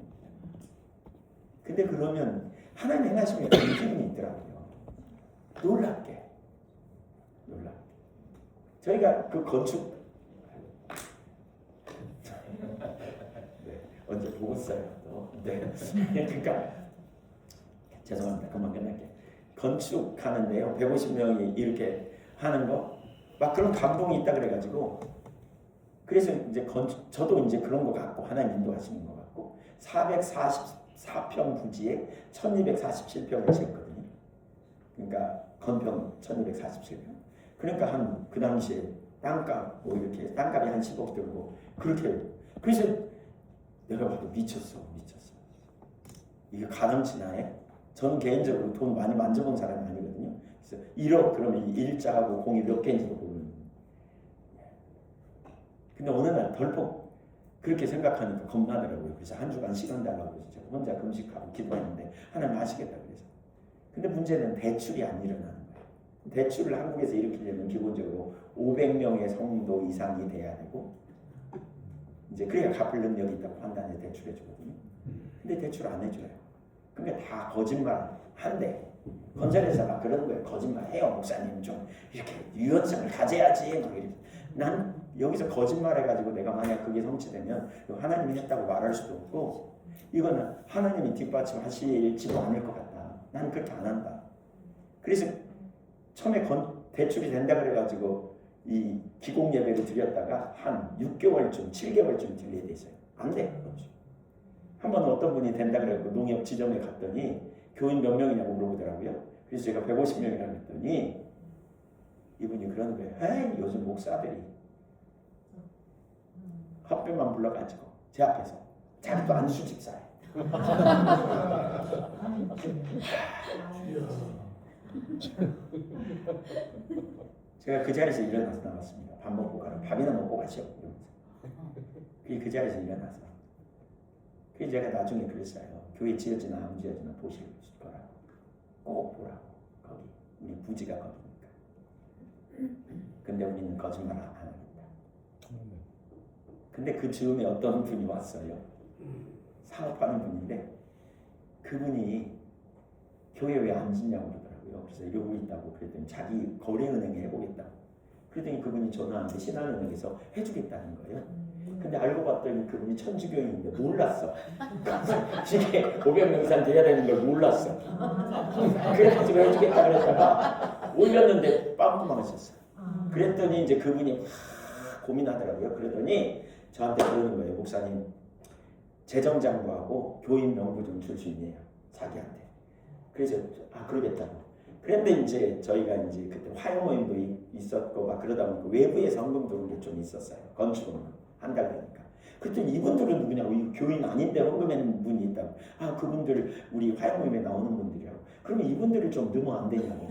근데 그러면 하나님 행하시면 움직임이 있더라고요. 놀랍게. 저희가 그 건축 언제 보고 써요. 네. 그러니까 죄송합니다. 그만 끝낼게요. 건축하는데요. 150명이 이렇게 하는 거 막 그런 감동이 있다 그래가지고 그래서 이제 저도 이제 그런 거 같고 하나님 인도하시는 거 같고 444평 부지에 1247평을 지었거든요. 그러니까 건평 1247평. 그러니까 한 그 당시에 땅값 뭐 이렇게 땅값이 한 10억 들고 그렇게 그래서 내가 봐도 미쳤어. 이게 가능치나요? 저는 개인적으로 돈 많이 만져본 사람이 아니거든요. 그래서 1억 그러면 일자하고 공이 몇 개인지도 모르는. 근데 어느 날 덜컥 그렇게 생각하니까 겁나더라고요. 그래서 한 주간 시간 달라고 해서 제가 혼자 금식하고 기도했는데 하나님 하시겠다 그래서. 근데 문제는 대출이 안 일어나는 거예요. 대출을 한국에서 일으키려면 기본적으로 500명의 성도 이상이 돼야 되고 이제 그래야 갚을 능력이 있다고 판단해 대출해 주거든요. 근데 대출 안 해줘요. 그러니까 다 거짓말 한대. 건설회사 막 그러는 거예요. 거짓말 해요. 목사님 좀 이렇게 유연성을 가져야지. 막 이렇게. 난 여기서 거짓말 해가지고 내가 만약 그게 성취되면 하나님이 했다고 말할 수도 없고 이거는 하나님이 뒷받침하실지도 않을 것 같다. 나는 그렇게 안 한다. 그래서 처음에 대출이 된다 그래가지고 이 기공 예배를 드렸다가 한 6개월쯤, 7개월쯤 딜레이 됐어요. 안 돼. 한번 어떤 분이 된다 그래갖고 농협 지점에 갔더니 교인 몇 명이냐고 물어보더라고요. 그래서 제가 150명이라고 했더니 이분이 그러는 거예요. 에이, 요즘 목사들이 헛배만 불러가지고 제 앞에서 자기도 안 수직사해. 제가 그 자리에서 일어나서 나왔습니다. 밥 먹고 가라. 밥이나 먹고 가시오. 그 자리에서 일어나서. 그래서 제가 나중에 그랬어요. 교회 지어지나 안 지어지나 보실 거라고. 꼭 보라고. 거기 우리 부지가 거기니까. 근데 우리는 거짓말 안 합니다. 근데 그 즈음에 어떤 분이 왔어요. 사업하는 분인데 그분이 교회 왜 안 짓냐고 그러더라고요. 그래서 이러고 있다고 그랬더니 자기 거래은행에 해보겠다고. 그랬더니 그분이 전화하는데 신한은행에서 해주겠다는 거예요. 근데 알고 봤더니 그분이 천주교인인데 몰랐어. 이게 500명 이상 돼야 되는 걸 몰랐어. 그래가지고 해주겠다 그랬다가 올렸는데 빵꾸 망하셨어. 그랬더니 이제 그분이 고민하더라고요. 그랬더니 저한테 그러는 거예요. 목사님, 재정장부하고 교인 명부 좀 줄 수 있네요. 자기한테. 그래서 그러겠다고. 그런데 이제 저희가 이제 그때 화요 모임도 있었고 막 그러다 보니까 외부에서 헌금 들어온 게 좀 있었어요. 건축원금 한 달 되니까. 그랬더니 이분들은 누구냐고. 이 교인 아닌데 헌금한 분이 있다고. 그분들 우리 화요 모임에 나오는 분들이라고. 그러면 이분들을 좀 넣으면 안 되냐고.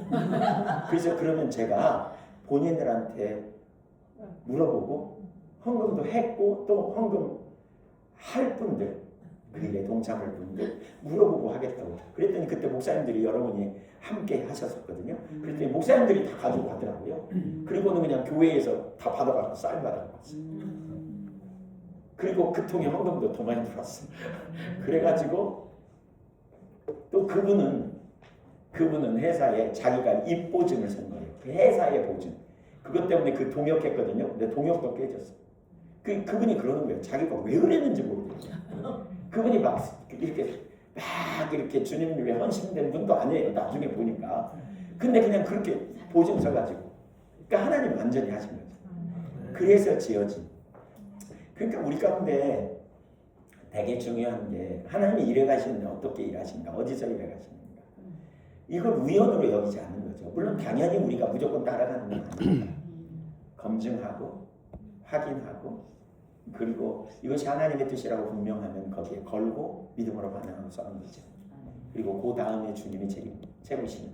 그래서 그러면 제가 본인들한테 물어보고 헌금도 했고 또 헌금 할 분들 그 일에 동참할 분들 물어보고 하겠다고. 그랬더니 그때 목사님들이 여러분이 함께 하셨었거든요. 그랬더니 목사님들이 다 가지고 가더라고요. 그리고는 그냥 교회에서 다 받아가고 쌀 받아가고 왔어요. 그리고 그 통에 헌금도 더 많이 들어왔어요. 그래가지고 또 그분은 회사에 자기가 입보증을 쓴 거예요. 그 회사의 보증. 그것 때문에 그 동역했거든요. 근데 동역도 깨졌어. 그분이 그러는 거예요. 자기가 왜 그랬는지 모르겠어요. 그분이 막 이렇게 주님을 위해 헌신된 분도 아니에요. 나중에 보니까. 근데 그냥 그렇게 보증 써가지고. 그러니까 하나님 완전히 하신 거죠. 그래서 지어진. 그러니까 우리 가운데 되게 중요한 게 하나님이 일해 가시는데 어떻게 일하신가, 어디서 일해 가시는가. 이걸 우연으로 여기지 않는 거죠. 물론 당연히 우리가 무조건 따라가는 건 아닙니다. 검증하고 확인하고 그리고 이것이 하나님의 뜻이라고 분명하면 거기에 걸고 믿음으로 반응하고 써는 거죠. 그리고 그 다음에 주님이 채우시는.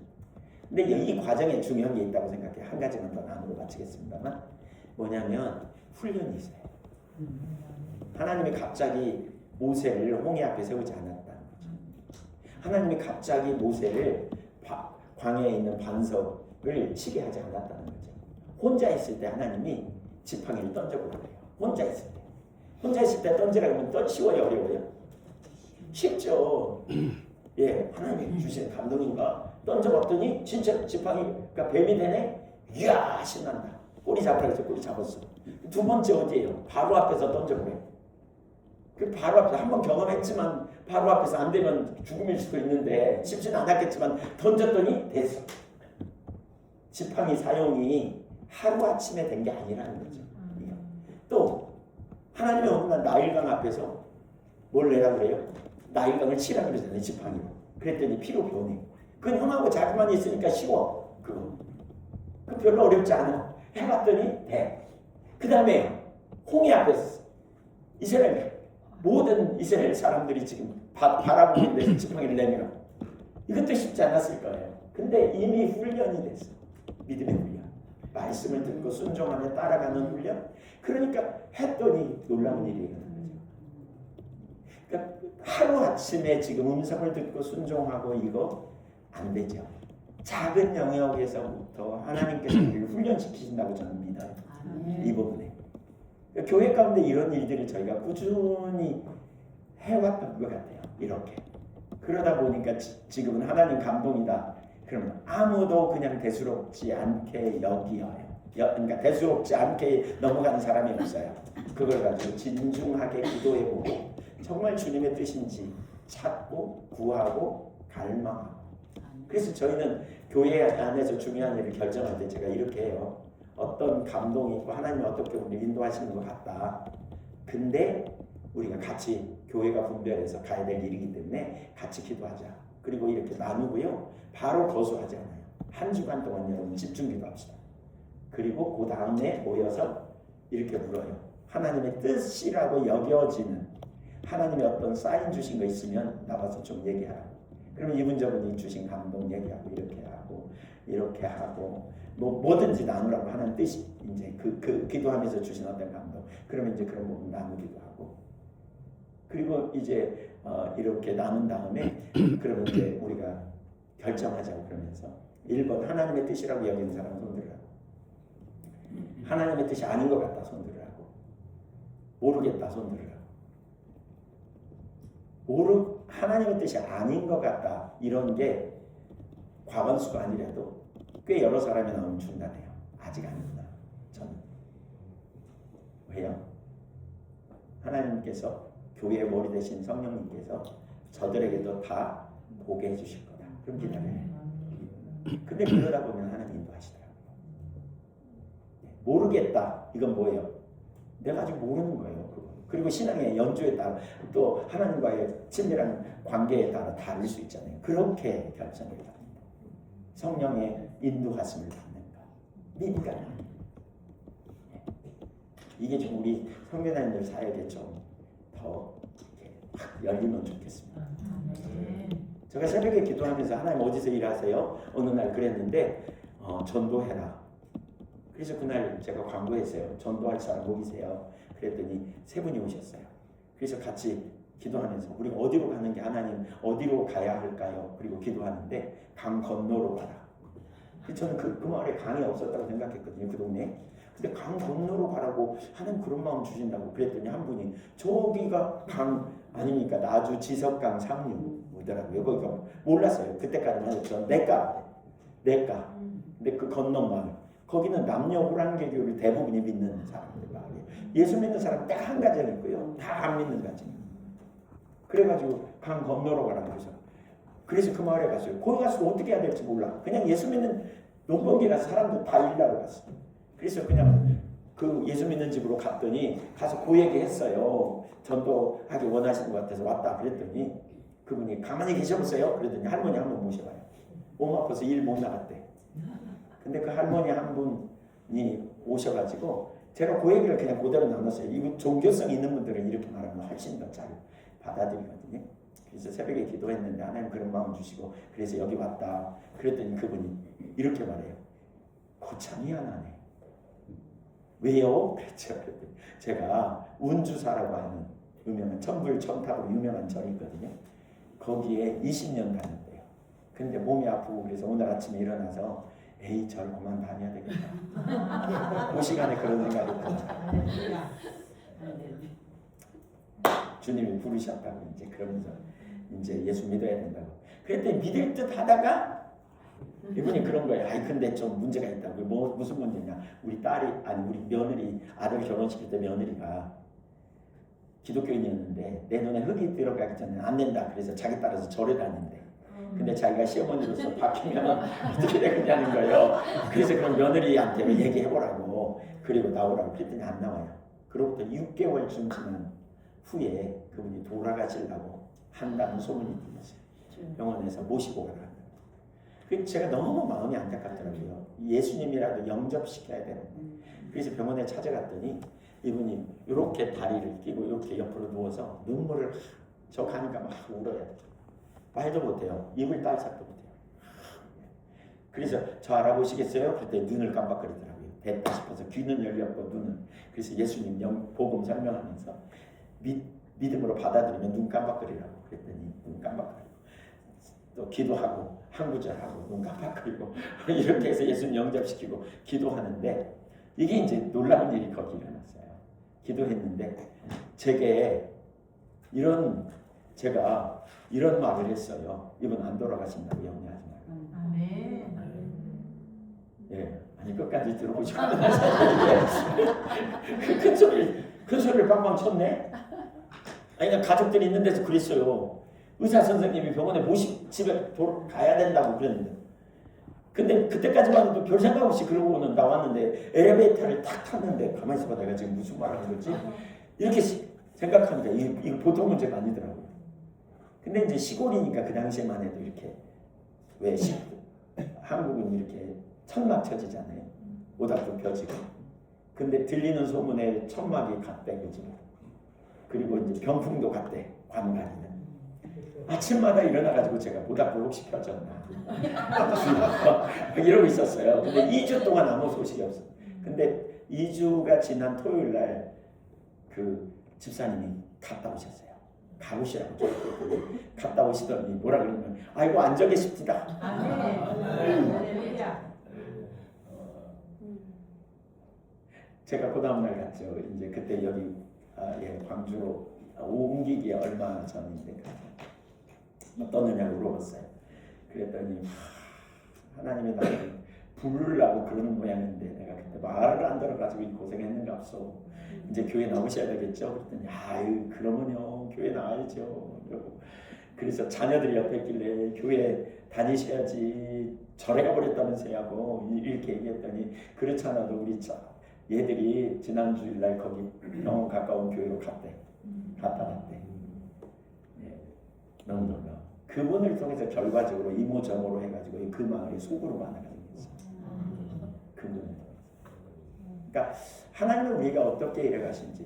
근데 이 과정에 중요한 게 있다고 생각해요. 한 가지만 더 나누고 마치겠습니다만 뭐냐면 훈련이 있어요. 하나님이 갑자기 모세를 홍해 앞에 세우지 않았다는 거죠. 하나님이 갑자기 모세를 광야에 있는 반석을 치게 하지 않았다는 거죠. 혼자 있을 때 하나님이 지팡이를 던져보라고 해요. 혼자 있을 때. 혼자 있을 때 던지라고 하면 쉬워요, 어려워요? 쉽죠. 예, 하나님이 주신 감동인가? 던져봤더니 진짜 지팡이가 뱀이 되네? 이야, 신난다. 꼬리 잡으라 해서 꼬리 잡았어. 두 번째 어디예요? 바로 앞에서 던져보래. 그 바로 앞에서 한번 경험했지만 바로 앞에서 안 되면 죽음일 수도 있는데 쉽지는 않았겠지만 던졌더니 됐어. 지팡이 사용이 하루아침에 된 게 아니라는 거죠. 또 하나님의 어느 날 나일강 앞에서 뭘 내라 그래요? 나일강을 치라 그러잖아요. 지팡이로. 그랬더니 피로 변해. 그건 형하고 자기만 있으니까 쉬워. 그거. 그 별로 어렵지 않아. 해봤더니 돼. 그 다음에 홍해 앞에서 모든 이스라엘 사람들이 지금 바라보고 있는데 지팡이를 내밀어. 이것도 쉽지 않았을 거예요. 근데 이미 훈련이 됐어. 믿음의 훈련. 말씀을 듣고 순종하며 따라가는 훈련. 그러니까 했더니 놀라운 일이 일어나는 거죠. 그러니까 하루아침에 지금 음성을 듣고 순종하고 이거 안 되죠. 작은 영역에서부터 하나님께서 우리를 훈련시키신다고 저는 믿어요. 이 부분에. 교회 가운데 이런 일들을 저희가 꾸준히 해왔던 것 같아요. 이렇게. 그러다 보니까 지금은 하나님 감동이다. 그러면 아무도 그냥 대수롭지 않게 여기어요. 그러니까 대수롭지 않게 넘어가는 사람이 없어요. 그걸 가지고 진중하게 기도해보고 정말 주님의 뜻인지 찾고 구하고 갈망하고. 그래서 저희는 교회 안에서 중요한 일을 결정할 때 제가 이렇게 해요. 어떤 감동이 있고 하나님이 어떻게 우리를 인도하시는 것 같다. 근데 우리가 같이 교회가 분별해서 가야 될 일이기 때문에 같이 기도하자. 그리고 이렇게 나누고요. 바로 거수하지 않아요. 한 주간 동안 여러분 집중 기도합시다. 그리고 그 다음에 모여서 이렇게 물어요. 하나님의 뜻이라고 여겨지는 하나님의 어떤 사인 주신 거 있으면 나와서 좀 얘기하라고. 그러면 이분 저분이 주신 감동 얘기하고 이렇게 하고 뭐 뭐든지 나누라고 하는 뜻이 이제 그 기도하면서 주신 어떤 감동. 그러면 이제 그런 부분 나누기도 하고. 그리고 이제 이렇게 나눈 다음에 그러면 이제 우리가 결정하자고 그러면서 1번 하나님의 뜻이라고 여기는 사람 손들으라고. 하나님의 뜻이 아닌 것 같다 손들으라고. 모르겠다 손들으라고. 하나님의 뜻이 아닌 것 같다 이런 게 과반수가 아니라도 꽤 여러 사람이 나오면 중단해요. 아직 아니구나 저는. 왜요? 하나님께서 교회의 머리 되신 성령님께서 저들에게도 다 보게 해주실 거다. 그럼 기다려요. 근데 그러다 보면 하나님 인도하시더라고요. 모르겠다. 이건 뭐예요? 내가 아직 모르는 거예요. 그리고 신앙의 연주에 따라 또 하나님과의 친밀한 관계에 따라 다를 수 있잖아요. 그렇게 결정을 합니다. 성령의 인도하심을 받는다. 민간. 이게 좀 우리 성교사님들 사역에 좀 더 확 열리면 좋겠습니다. 제가 새벽에 기도하면서 하나님 어디서 일하세요? 어느 날 그랬는데 전도해라. 그래서 그날 제가 광고했어요. 전도할 사람 모이세요. 그랬더니 세 분이 오셨어요. 그래서 같이 기도하면서 우리가 어디로 가는 게 하나님 어디로 가야 할까요? 그리고 기도하는데 강 건너로 가라. 저는 그 마을에 강이 없었다고 생각했거든요. 그 동네에. 근데 강 건너로 가라고 하나님 그런 마음 주신다고 그랬더니 한 분이 저기가 강 아닙니까? 나주 지석강 상류 오더라고요. 거기가 몰랐어요. 그때까지만 전 내가 근데 그 건너 마을 거기는 남녀 호랑개교를 대부분이 믿는 사람들 마을이에요. 예수 믿는 사람 딱 한 가정 있고요. 다 안 믿는 가정. 그래가지고 강 건너로 가라고 그래서 그 마을에 갔어요. 거기 가서 어떻게 해야 될지 몰라. 그냥 예수 믿는 농번기라서 사람들 다 일하러 갔어요. 그래서 그냥 그 예수 믿는 집으로 갔더니 가서 그 얘기 했어요. 전도하기 원하시는 것 같아서 왔다 그랬더니 그분이 가만히 계셔보세요. 그랬더니 할머니 한 번 모셔봐요. 몸 아파서 일 못 나갔대. 근데 그 할머니 한 분이 오셔가지고 제가 그 얘기를 그냥 그대로 나눴어요. 이 종교성 있는 분들은 이렇게 말하면 훨씬 더 잘 받아들이거든요. 그래서 새벽에 기도했는데 하나님 그런 마음 주시고 그래서 여기 왔다. 그랬더니 그분이 이렇게 말해요. 고참 희한하네. 왜요? 그랬죠. 제가 운주사라고 하는 유명한 천불천탑으로 유명한 절이 있거든요. 거기에 20년 다녔대요. 근데 몸이 아프고 그래서 오늘 아침에 일어나서 에이 절 그만 다녀야 되겠다. 그 시간에 그런 생각이 들었죠. 주님이 부르셨다고 이제 그러면서 이제 예수 믿어야 된다고. 그랬더니 믿을 듯 하다가 이분이 그런 거예요. 아이 근데 좀 문제가 있다고. 무슨 문제냐? 우리 며느리 아들 결혼시킬 때 며느리가 기독교인이었는데 내 눈에 흙이 들어가기 전에 안 된다. 그래서 자기 따라서 절에 다닌대. 근데 자기가 시어머니로서 바뀌면 어떻게 되겠냐는 거예요. 그래서 그럼 며느리한테 얘기해보라고. 그리고 나오라고. 그랬더니 안 나와요. 그로부터 6개월쯤 지난 후에 그분이 돌아가시려고 한다는 소문이 들렸어요. 병원에서 모시고 가라. 제가 너무 마음이 안타깝더라고요. 예수님이라도 영접시켜야 되는데. 그래서 병원에 찾아갔더니 이분이 이렇게 다리를 끼고 이렇게 옆으로 누워서 눈물을 저 가니까 막 울어요. 말도 못해요. 입을 딸짝도 못해요. 그래서 저 알아보시겠어요? 그때 눈을 깜빡거리더라고요. 됐다 싶어서 귀는 열렸고 눈은. 그래서 예수님 복음 설명하면서 믿음으로 받아들이면 눈 깜빡거리라고 그랬더니 눈 깜빡거리고 또 기도하고 한 구절하고 눈 깜빡거리고 이렇게 해서 예수님 영접시키고 기도하는데 이게 이제 놀라운 일이 거기 일어났어요. 기도했는데 제가 이런 말을 했어요. 이분 안 돌아가신다고 염려하지 말고. 아멘. 예, 아니 끝까지 들어보시고 큰 소리를 빵빵 쳤네. 아니 그냥 가족들이 있는 데서 그랬어요. 의사 선생님이 병원에 집에 가야 된다고 그랬는데. 근데 그때까지만 해도 별 생각 없이 그러고는 나왔는데 엘리베이터를 탁 탔는데 가만히 있어봐 내가 지금 무슨 말을 하는 거지? 이렇게 생각하니까 이거 보통 문제가 아니더라고요. 근데 이제 시골이니까 그 당시에만 해도 이렇게 한국은 이렇게 천막 쳐지잖아요. 모닥불 펴지고 근데 들리는 소문에 천막이 갔대 그죠. 그리고 이제 병풍도 갔대 관관이는. 아침마다 일어나가지고 제가 모닥불 혹시 펴졌나 이러고 있었어요. 근데 2주 동안 아무 소식이 없어. 근데 2주가 지난 토요일 날 그 집사님이 갔다 오셨어요. 가보시라고. 갔다 오시더니 뭐라 그러냐면 아이고 안 적게 싶디다. 제가 그 다음날 갔죠. 이제 그때 여기 광주로 옮기기 얼마 전인데 어떠느냐고 물어봤어요. 그랬더니 하나님이 나를 부르려고 그러는 모양인데 내가 그때 말을 안 들어가지고 고생했는가 없어. 이제 교회 나오셔야 되겠죠. 그랬더니 아유 그러면요 교회 나와야죠. 이러고 그래서 자녀들이 옆에 있길래 교회 다니셔야지 절에 가버렸다면서요 하고 이렇게 얘기했더니 그렇지 않아도 우리 얘들이 지난 주일날 거기 너무 가까운 교회로 갔다 왔대. 예, 너무 놀라워. 그분을 통해서 결과적으로 이모저모로 해가지고 그 마을이 속으로 만나가지고 있어요. 그분을 통해서. 그러니까 하나님은 우리가 어떻게 일해가신지,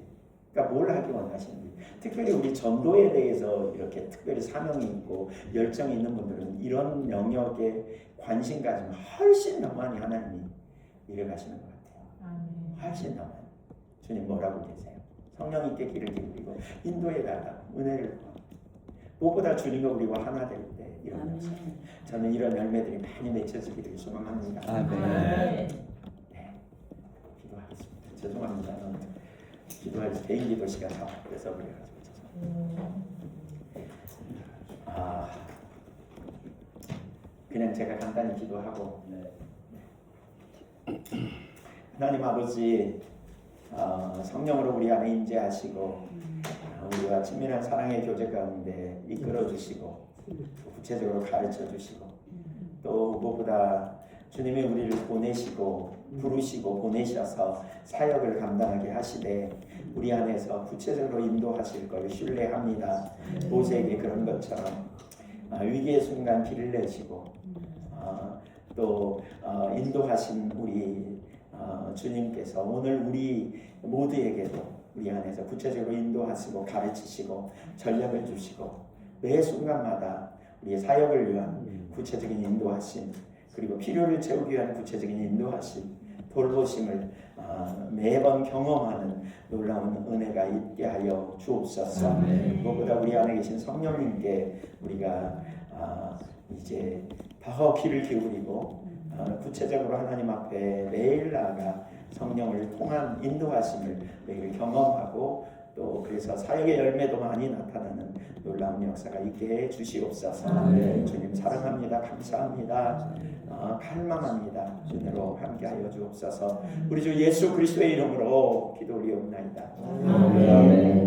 그러니까 뭘 하기 원하시는지, 특별히 우리 전도에 대해서 이렇게 특별히 사명이 있고 열정이 있는 분들은 이런 영역에 관심 가지면 훨씬 더 많이 하나님이 일해가시는 것 같아요. 훨씬 더 많이. 주님 뭐라고 계세요? 성령님께 길을 기울이고 인도해달라 은혜를 구하고 무엇보다 주님과 우리와 하나 될 때 이런 역사. 저는 이런 열매들이 많이 맺혀지기를 소망합니다. 아멘. 기도하겠습니다. 죄송합니다. 기도할 개인 기도 시간 다 그래서 그래가지고 그냥 제가 간단히 기도하고 하나님 아버지 성령으로 우리 안에 임재하시고 우리와 친밀한 사랑의 교제 가운데 이끌어 주시고 구체적으로 가르쳐 주시고 또 무엇보다 주님이 우리를 보내시고 부르시고 보내셔서 사역을 감당하게 하시되 우리 안에서 구체적으로 인도하실 걸 신뢰합니다. 모세에게 그런 것처럼 위기의 순간 길을 내시고 또 인도하신 우리 주님께서 오늘 우리 모두에게도 우리 안에서 구체적으로 인도하시고 가르치시고 전략을 주시고 매 순간마다 우리의 사역을 위한 구체적인 인도하심 그리고 필요를 채우기 위한 구체적인 인도하심 돌보심을 매번 경험하는 놀라운 은혜가 있게 하여 주옵소서. 무엇보다 우리 안에 계신 성령님께 우리가 이제 더 귀를 기울이고 구체적으로 하나님 앞에 매일 나아가 성령을 통한 인도하심을 매일 경험하고 또 그래서 사역의 열매도 많이 나타나는 놀라운 역사가 있게 해 주시옵소서. 주님 사랑합니다. 감사합니다. 갈망합니다. 주님으로 함께하여 주옵소서. 우리 주 예수 그리스도의 이름으로 기도 올리옵나이다. 아멘.